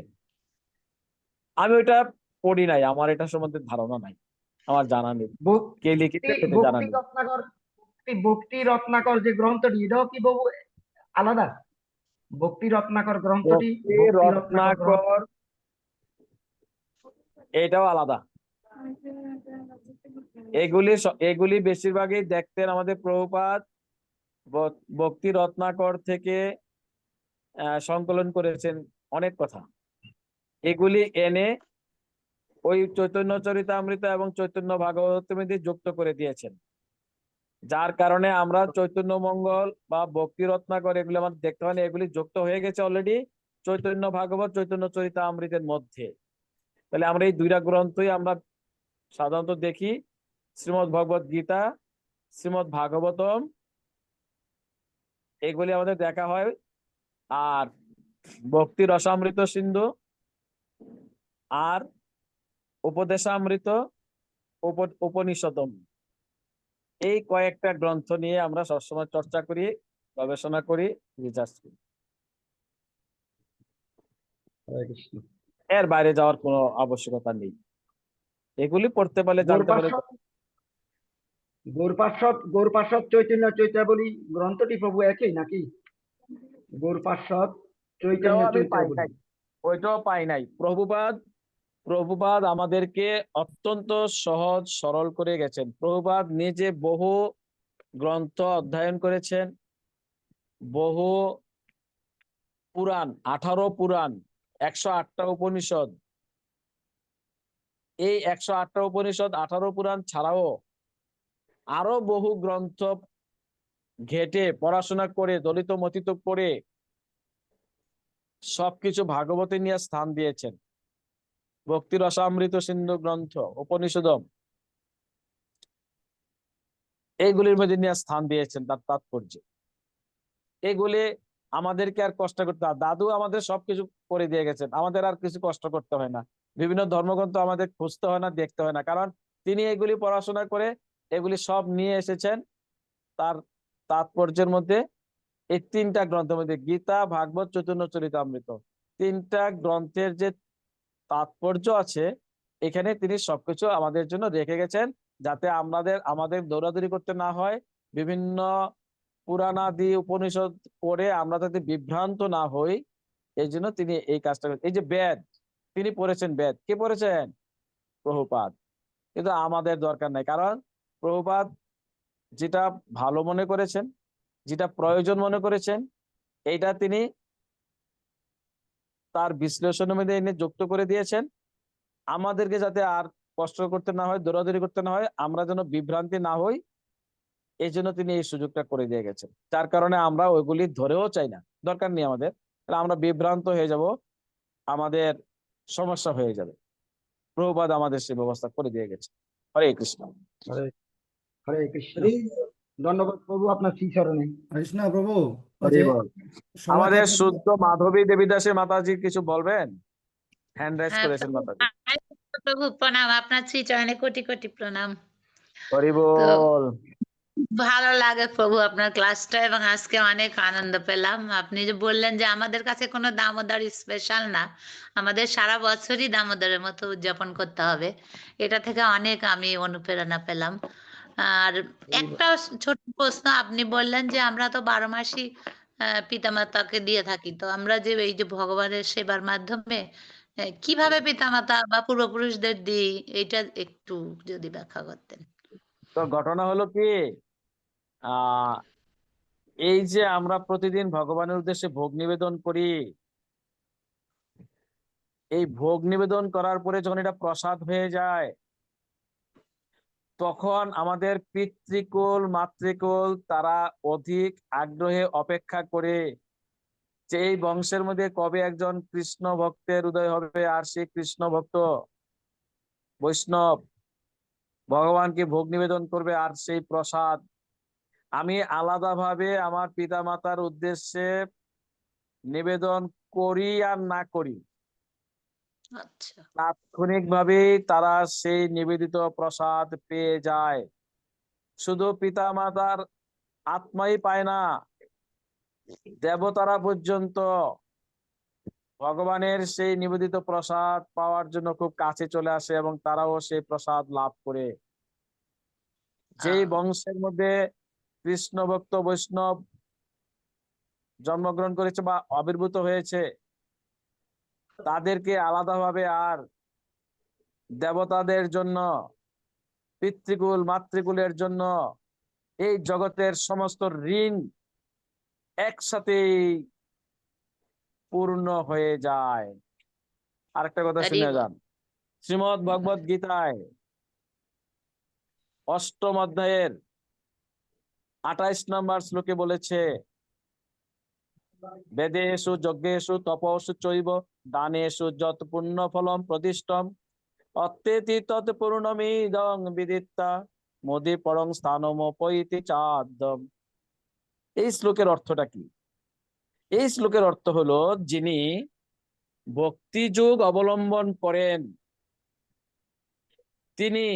Speaker 5: আমি ওইটা পড়ি নাই, আমার এটা সম্বন্ধে ধারণা নাই, আমার জানা নেই কে লিখেছে
Speaker 6: ভক্তি
Speaker 5: সেটা জানা
Speaker 6: ভক্তি
Speaker 5: নেই।
Speaker 6: রত্নাকর, ভক্তি রত্নাকর যে গ্রন্থটি, এটাও কি বাবু আলাদা? ভক্তি রত্নাকর গ্রন্থটি,
Speaker 5: ভক্তি
Speaker 6: ভক্তি রত্নাকর গ্রন্থ।
Speaker 5: রত্নাকর এটাও আলাদা। এগুলি বেশিরভাগই দেখতেন আমাদের প্রভুপাদ ভক্তি রত্নাকর থেকে সংকলন করেছেন অনেক কথা। এগুলি এনে ওই চৈতন্য চরিতামৃত এবং চৈতন্য ভাগবতের মধ্যে যুক্ত করে দিয়েছেন, যার কারণে আমরা চৈতন্য মঙ্গল বা ভক্তি রত্নাকর এগুলি আমাদের দেখতে পাই না, এগুলি যুক্ত হয়ে গেছে অলরেডি চৈতন্য ভাগবত চৈতন্য চরিতামৃতের মধ্যে। তাহলে আমরা এই দুইটা গ্রন্থই আমরা সাধারণত দেখি, শ্রীমদ্ ভগবত গীতা, শ্রীমদ্ ভাগবতম, এগুলি আমাদের দেখা হয়। আর ভক্তি রসামৃত সিন্ধু আর উপদেশামৃত, উপনিষদম, এই কয়েকটা গ্রন্থ নিয়ে আমরা সবসময় চর্চা করি, গবেষণা করি, রিসার্চ করি।
Speaker 6: হরে কৃষ্ণ।
Speaker 5: এর বাইরে যাওয়ার কোনো আবশ্যকতা নেই। এগুলি পড়তে পারলে জানতে পারলে
Speaker 6: গৌরপার্শ্বদ চৈতন্য চৈতাবলী গ্রন্থটি প্রভু একই নাকি? গৌরপার্শ্বদ চৈতন্য
Speaker 5: ওইটাও আমি পাই
Speaker 6: চৈতাবলী।
Speaker 5: নাই, ওইটাও পাই নাই। প্রভুপাদ আমাদেরকে অত্যন্ত সহজ সরল করে গেছেন। প্রভুপাদ নিজে বহু গ্রন্থ অধ্যয়ন করেছেন, বহু পুরাণ, 18 পুরাণ, 108টা উপনিষদ, এই 108টা উপনিষদ 18 পুরাণ ছাড়াও আরো বহু গ্রন্থ ঘেটে পড়াশোনা করে দলিত মথিত করে সবকিছু ভাগবতে নিয়ে স্থান দিয়েছেন। ভক্তি রসামৃত সিন্ধু গ্রন্থ, উপনিষদম, এইগুলির মধ্যে নিয়ে স্থান দিয়েছেন তার তাৎপর্য। এগুলি আমাদেরকে আর কষ্ট করতে হয়, দাদু আমাদের সবকিছু করে দিয়ে গেছেন, আমাদের আর কিছু কষ্ট করতে হয় না, বিভিন্ন ধর্মগ্রন্থ আমাদের খুঁজতে হয় না, দেখতে হয় না, কারণ তিনি এগুলি পড়াশোনা করে এগুলি সব নিয়ে এসেছেন তার তাৎপর্যের মধ্যে। এই 3টা গ্রন্থের মধ্যে গীতা, ভাগবত, চৈতন্য চরিতামৃত, 3টা গ্রন্থের যে তাৎপর্য আছে এখানে তিনি সবকিছু আমাদের জন্য রেখে গেছেন, যাতে আমাদের দৌড়াদৌড়ি করতে না হয়, বিভিন্ন পুরাণাদি উপনিষদ পড়ে আমরা যাতে বিভ্রান্ত না হই, এই জন্য তিনি এই কাজটা করেন। এই যে বেদ তিনি পড়েছেন, বেদ কে পড়েছেন? প্রভুপাদ। কিন্তু আমাদের দরকার নাই, কারণ প্রভুপাদ যেটা ভালো মনে করেছেন, যেটা প্রয়োজন মনে করেছেন, এইটা তিনি তার বিশ্লেষণের মধ্যে এনে যুক্ত করে দিয়েছেন, আমাদেরকে যাতে আর কষ্ট করতে না হয়, দৌড়াদৌড়ি করতে না হয়, আমরা যেন বিভ্রান্তি না হই, এই জন্য তিনি এই সুযোগটা করে দিয়ে গেছেন। যার কারণে আমরা ওইগুলি ধরেও চাই না, দরকার নেই আমাদের, আমরা বিভ্রান্ত হয়ে যাব, আমাদের সমস্যা হয়ে যাবে। প্রভুপাদ আমাদের সেই ব্যবস্থা করে দিয়ে গেছে। হরে কৃষ্ণ।
Speaker 6: হরে হরে কৃষ্ণ। ধন্যবাদ প্রভু আপনার শ্রী চরণে।
Speaker 2: কৃষ্ণ প্রভু, ওই
Speaker 5: হরি
Speaker 2: যে
Speaker 5: বল।
Speaker 2: সময়
Speaker 5: আমাদের
Speaker 2: থাকলে
Speaker 5: শুদ্ধ মাধবী দেবীদাসী মাতাজি কিছু বলবেন? হ্যান্ড রাইজ
Speaker 7: হ্যাঁ
Speaker 5: করেছেন
Speaker 7: প্রভু,
Speaker 5: মাতাজি।
Speaker 7: প্রভু প্রণাম, আপনার শ্রীচরণে কোটি কোটি প্রণাম।
Speaker 5: হরি
Speaker 7: তো
Speaker 5: বল।
Speaker 7: ভালো লাগে প্রভু আপনার ক্লাসটা, এবং আজকে অনেক আনন্দ পেলাম। আপনি যে বললেন যে আমাদের কাছে কোনো দামোদর স্পেশাল না, আমাদের সারা বছরই দামোদরের মতো উদযাপন করতে হবে, এটা থেকে অনেক আমি অনুপ্রেরণা পেলাম। আর একটা ছোট প্রশ্ন, আপনি বললেন যে আমরা তো 12 মাসই পিতামাতাকে দিয়ে থাকি, তো আমরা যে এই যে ভগবানের সেবার মাধ্যমে কিভাবে পিতামাতা বা পূর্বপুরুষদের দিই, এটা একটু যদি ব্যাখ্যা করতেন।
Speaker 5: তো ঘটনা হলো কি, আহ এই যে আমরা প্রতিদিন ভগবানের উদ্দেশ্যে ভোগ নিবেদন করি, এই ভোগ নিবেদন করার পরে যখন এটা প্রসাদ হয়ে যায়, তখন আমাদের পিতৃকুল মাতৃকুল তারা অধিক আগ্রহে অপেক্ষা করে যে এই বংশের মধ্যে কবে একজন কৃষ্ণ ভক্তের উদয় হবে, আর সেই কৃষ্ণ ভক্ত বৈষ্ণব ভগবানকে ভোগ নিবেদন করবে, আর সেই প্রসাদ আমি আলাদাভাবে আমার পিতা মাতার উদ্দেশ্যে নিবেদন করি আর না করি, তাৎক্ষণিক ভাবে তারা সেই নিবেদিত প্রসাদ পেয়ে যায়। শুধু পিতা মাতার আত্মাই পায় না, দেবতারা পর্যন্ত ভগবানের সেই নিবেদিত প্রসাদ পাওয়ার জন্য খুব কাছে চলে আসে এবং তারাও সেই প্রসাদ লাভ করে। যেই বংশের মধ্যে কৃষ্ণ ভক্ত বৈষ্ণব জন্মগ্রহণ করেছে বা আবির্ভূত হয়েছে, তাদেরকে আলাদাভাবে আর দেবতাদের জন্য, পিতৃকুল মাতৃকুলের জন্য এই জগতের সমস্ত ঋণ একসাথেই পূর্ণ হয়ে যায়। আরেকটা কথা
Speaker 7: হরি
Speaker 5: শুনে
Speaker 7: বল।
Speaker 5: যান, শ্রীমদ ভগবদ গীতায় 8ম অধ্যায়ের 28 নম্বর শ্লোকে বলেছে, বেদেষু যজ্ঞেষু তপস্যু চৈব দানেষু যৎ পুণ্য ফলম প্রদিষ্টম অত্যেতি তৎ পূর্ণমিদং বিদিত্তা মোদি পরং স্থানমোপৈতি চাদ্যম। এই শ্লোকের অর্থটা কি? এই শ্লোকের অর্থ হলো, যিনি ভক্তি যোগ অবলম্বন করেন তিনি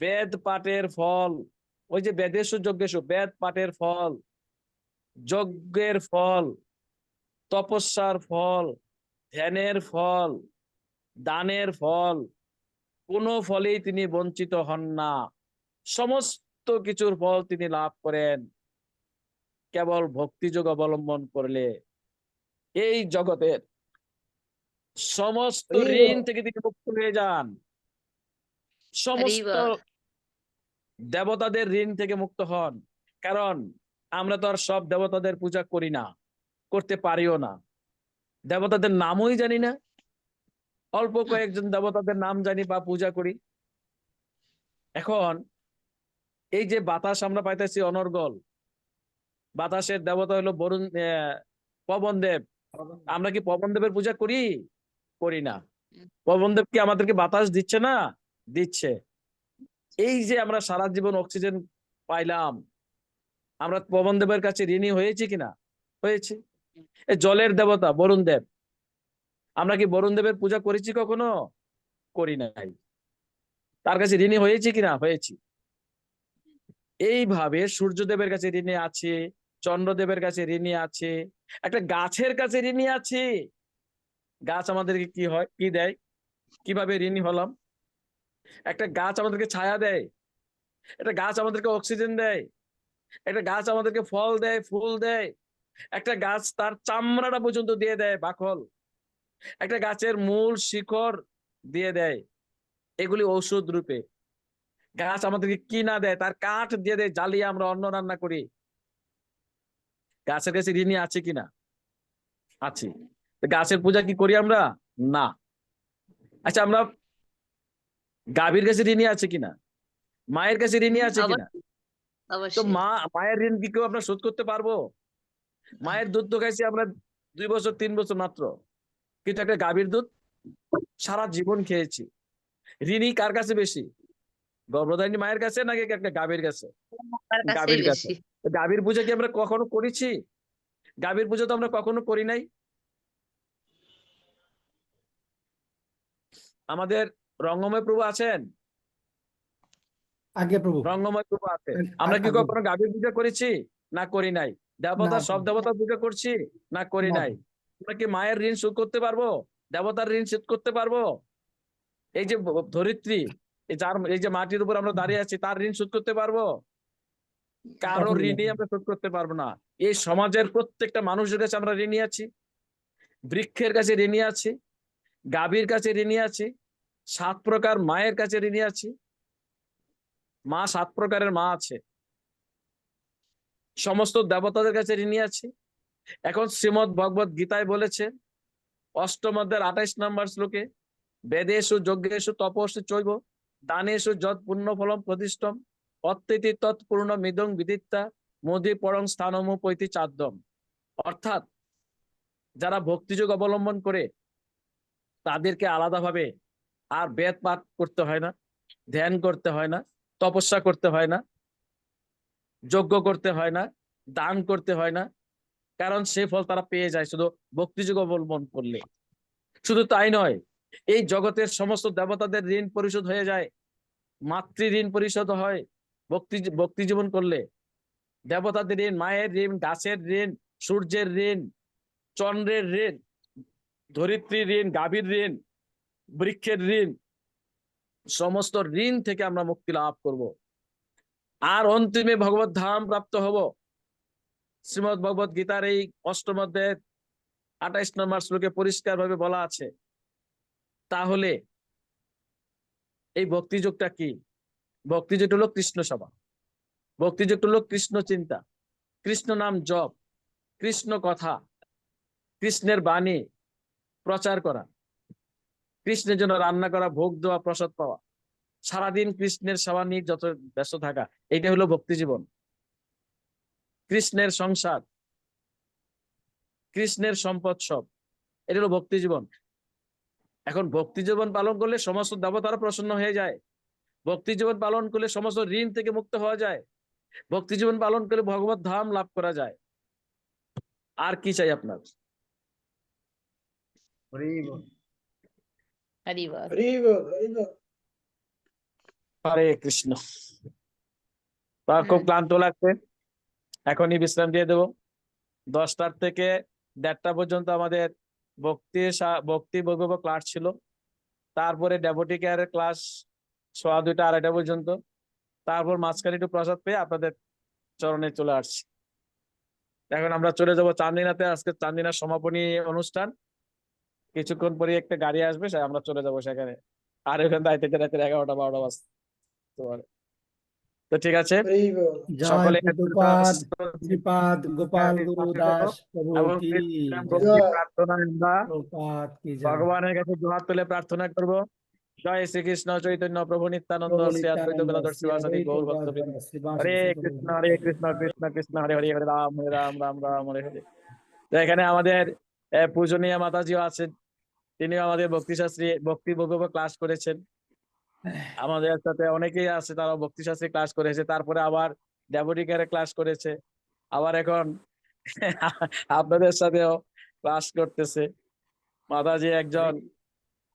Speaker 5: বেদ পাঠের ফল, ওই যে বেদেষু যজ্ঞেষু, বেদ পাঠের ফল, যজ্ঞের ফল, তপস্যার ফল, ধ্যানের ফল, দানের ফল, কোনো ফলেই তিনি বঞ্চিত হন না। সমস্ত কিছুর ফল তিনি লাভ করেন কেবল ভক্তিযোগ অবলম্বন করলে। এই জগতের সমস্ত
Speaker 2: হরি
Speaker 5: ঋণ
Speaker 2: বল।
Speaker 5: থেকে তিনি মুক্ত হয়ে যান,
Speaker 7: হরি
Speaker 5: সমস্ত
Speaker 7: বল।
Speaker 5: দেবতাদের ঋণ থেকে মুক্ত হন। কারণ আমরা তো আর সব দেবতাদের পূজা করি না, করতে পারিও না, দেবতাদের নামই জানি না। অল্প কয়েকজন দেবতাদের নাম জানি বা পূজা করি। এখন এই যে বাতাস আমরা পাইতেছি অনর্গল, বাতাসের দেবতা হলো বরুণ, পবন দেব। আমরা কি পবন দেবের পূজা করি? করি না। পবন দেব কি আমাদেরকে বাতাস দিচ্ছে না? দিচ্ছে। এই যে আমরা সারা জীবন অক্সিজেন পাইলাম, আমরা পবন দেবের কাছে ঋণী হয়েছি কিনা? হয়েছি। এই জলের দেবতা বরুণ দেব, আমরা কি বরুণ দেবের পূজা করেছি কখনো? করি নাই। তার কাছে ঋণী হয়েছি কিনা? হয়েছি। এইভাবে সূর্যদেবের কাছে ঋণী আছে, চন্দ্রদেবের কাছে ঋণী আছে, একটা গাছের কাছে ঋণী আছে। গাছ আমাদেরকে কি হয়, কি দেয়, কিভাবে ঋণী হলাম? একটা গাছ আমাদেরকে ছায়া দেয়, একটা গাছ আমাদেরকে অক্সিজেন দেয়, একটা গাছ আমাদেরকে ফল দেয়, ফুল দেয়, একটা গাছ তার চামড়াটা পর্যন্ত দিয়ে দেয়, বাকল, একটা গাছের মূল শিকড় দিয়ে দেয়, এগুলি ঔষধ রূপে। গাছ আমাদেরকে কি না দেয়, তার কাঠ দিয়ে দেয়, জ্বালিয়ে আমরা অন্ন রান্না করি। গাছের কাছে ঋণী আছে কিনা? আছি। গাছের পূজা কি করি আমরা? না। আচ্ছা, আমরা গাভীর কাছে ঋণী আছে কিনা? মায়ের কাছে ঋণী আছে কিনা? তো
Speaker 7: অবশ্যই।
Speaker 5: মায়ের ঋণ কি কেউ আমরা শোধ করতে পারবো? মায়ের দুধ তো খাইছি আমরা 2 বছর 3 বছর মাত্র, কিন্তু একটা গাভীর দুধ সারা জীবন খেয়েছি। ঋণী কার কাছে বেশি? গর্ভধারিণী মায়ের কাছে নাকি একটা গাভীর কাছে?
Speaker 7: আমার কাছেই
Speaker 5: গাভীর কাছে।
Speaker 7: বেশি।
Speaker 5: গাভীর পূজা কি আমরা কখনো করেছি? গাভীর পূজা তো আমরা কখনো করি নাই। আমাদের রঙ্গময় প্রভু আছেন,
Speaker 2: আগে প্রভু।
Speaker 5: রঙ্গময় প্রভু আছে। আমরা কি
Speaker 2: আগে
Speaker 5: কখনো গাভীর পূজা করেছি? না, করি নাই।
Speaker 2: না
Speaker 5: দেবতা, সব
Speaker 2: প্রভু।
Speaker 5: দেবতার পূজা করছি? না, করি
Speaker 2: না
Speaker 5: নাই।
Speaker 2: প্রভু।
Speaker 5: আমরা কি মায়ের ঋণ শোধ করতে পারবো? দেবতার ঋণ শোধ করতে পারবো? এই যে ধরিত্রী, এই যে মাটির উপর আমরা দাঁড়িয়ে আছি, তার ঋণ শোধ করতে পারবো? কারো
Speaker 2: কখনো না
Speaker 5: ঋণই
Speaker 2: প্রভু।
Speaker 5: আমরা শোধ করতে পারবো না। এই সমাজের প্রত্যেকটা মানুষের কাছে আমরা ঋণী আছি, বৃক্ষের কাছে ঋণী আছি, গাভীর কাছে ঋণী আছি, 7 প্রকার মায়ের কাছে ঋণী আছি। মা 7 প্রকারের মা আছে, সমস্ত দেবতাদের কাছে ঋণী আছি। এখন শ্রীমদ ভগবত গীতায় বলেছে 8ম অধ্যায়ের 28 নম্বর শ্লোকে, বেদেষু যজ্ঞেষু তপস্যু চৈব দানেষু যৎ পুণ্য ফলম প্রদিষ্টম অত্যেতি তৎপূর্ণ মিদং বিদিত্তা মোদি পরং স্থানমুপৈতি চাদ্যম। অর্থাৎ যারা ভক্তিযোগ অবলম্বন করে তাদেরকে আলাদাভাবে আর বেদ পাঠ করতে হয় না, ধ্যান করতে হয় না, তপস্যা করতে হয় না, যজ্ঞ করতে হয় না, দান করতে হয় না। কারণ সে ফল তারা পেয়ে যায় শুধু ভক্তিযোগ অবলম্বন করলে। শুধু তাই নয়, এই জগতের সমস্ত দেবতাদের ঋণ পরিশোধ হয়ে যায়, মাতৃ ঋণ পরিশোধ হয়, ভক্তি জীবন করলে দেবতাদের ঋণ, মায়ের ঋণ, গাছের ঋণ, সূর্যের ঋণ, চন্দ্রের ঋণ, ধরিত্রীর ঋণ, গাভীর ঋণ, বৃক্ষের ঋণ, সমস্ত ঋণ থেকে আমরা মুক্তি লাভ করব। আর অন্তিমে ভগবত ধাম প্রাপ্ত হব। শ্রীমদ ভগবত গীতার এই 8ম অধ্যায়ের 28 নম্বর শ্লোকে পরিষ্কার ভাবে বলা আছে। তাহলে এই ভক্তিযোগটা কি? ভক্তিযোগ হলো কৃষ্ণ সেবা, ভক্তিযোগ হলো কৃষ্ণ চিন্তা, কৃষ্ণ নাম জপ, কৃষ্ণ কথা, কৃষ্ণের বাণী প্রচার করা, কৃষ্ণের জন্য রান্না করা, ভোগ দেওয়া, প্রসাদ পাওয়া, সারাদিন কৃষ্ণের সেবা নিয়ে যত ব্যস্ত থাকা, এইটা হলো ভক্তি জীবন। কৃষ্ণের সংসার, কৃষ্ণের সম্পদ সব, এটা হলো ভক্তি জীবন। এখন ভক্তি জীবন পালন করলে সমস্ত দেবতারা প্রসন্ন হয়ে যায়। ভক্তি জীবন পালন করলে সমস্ত ঋণ থেকে মুক্ত হওয়া যায়। ভক্তি জীবন পালন করে ভগবত ধাম লাভ করা যায়। আর কি চাই আপনার?
Speaker 6: হরি বল।
Speaker 7: হরি বল।
Speaker 5: হরে কৃষ্ণ। খুব ক্লান্ত লাগছে, এখনই বিশ্রাম দিয়ে দেবো। 10টার থেকে 1:30 পর্যন্ত আমাদের ভক্তি বৈভব ক্লাস ছিল। তারপরে ডেভোটি কেয়ারের ক্লাস 2:30 2:30 পর্যন্ত। তারপর মাঝখানে একটু প্রসাদ পেয়ে আপনাদের চরণে চলে আসছি। এখন আমরা চলে যাব চান্দিনাতে। আজকে চান্দিনার সমাপনী অনুষ্ঠান, কিছুক্ষণ পরে একটা গাড়ি আসবে, আমরা চলে যাব সেখানে। আর ওখানে দায়িত্ব রাতে 11টা 12টা বাজতে পারে। তো ঠিক আছে,
Speaker 2: জয়
Speaker 5: সকলে
Speaker 2: প্রভুপাদ, শ্রীপাদ গোপাল গুরু দাস প্রভু
Speaker 5: এবং
Speaker 2: কি
Speaker 5: ভক্তি প্রার্থনা আমরা
Speaker 2: প্রভুপাদ কি জয়।
Speaker 5: ভগবানের কাছে দুহাত তুলে প্রার্থনা করব। জয় শ্রীকৃষ্ণ চৈতন্য প্রভু নিত্যানন্দ
Speaker 2: প্রভু
Speaker 5: শ্রী অদ্বৈত
Speaker 2: নিত্যানন্দ
Speaker 5: গদাধর
Speaker 2: শ্রী
Speaker 5: শ্রীবাসাদি
Speaker 2: অদ্বৈত
Speaker 5: গৌর
Speaker 2: গদাধর
Speaker 5: ভক্তবৃন্দ।
Speaker 2: শ্রীবাসাদি
Speaker 5: হরে কৃষ্ণ হরে কৃষ্ণ কৃষ্ণ কৃষ্ণ হরে হরে, হরে রাম রাম হরে হরে। তো এখানে আমাদের পূজনীয় মাতাজিও আছেন, তিনিও আমাদের ভক্তি বৈভব ক্লাস করেছেন। আমাদের সাথে অনেকেই আছে, তারা ভক্তি শাস্ত্রে ক্লাস করেছে, তারপরে আবার ডেভোটি কেয়ারে ক্লাস করেছে, আবার এখন আপনাদের সাথেও ক্লাস করতেছে। মাতাজি একজন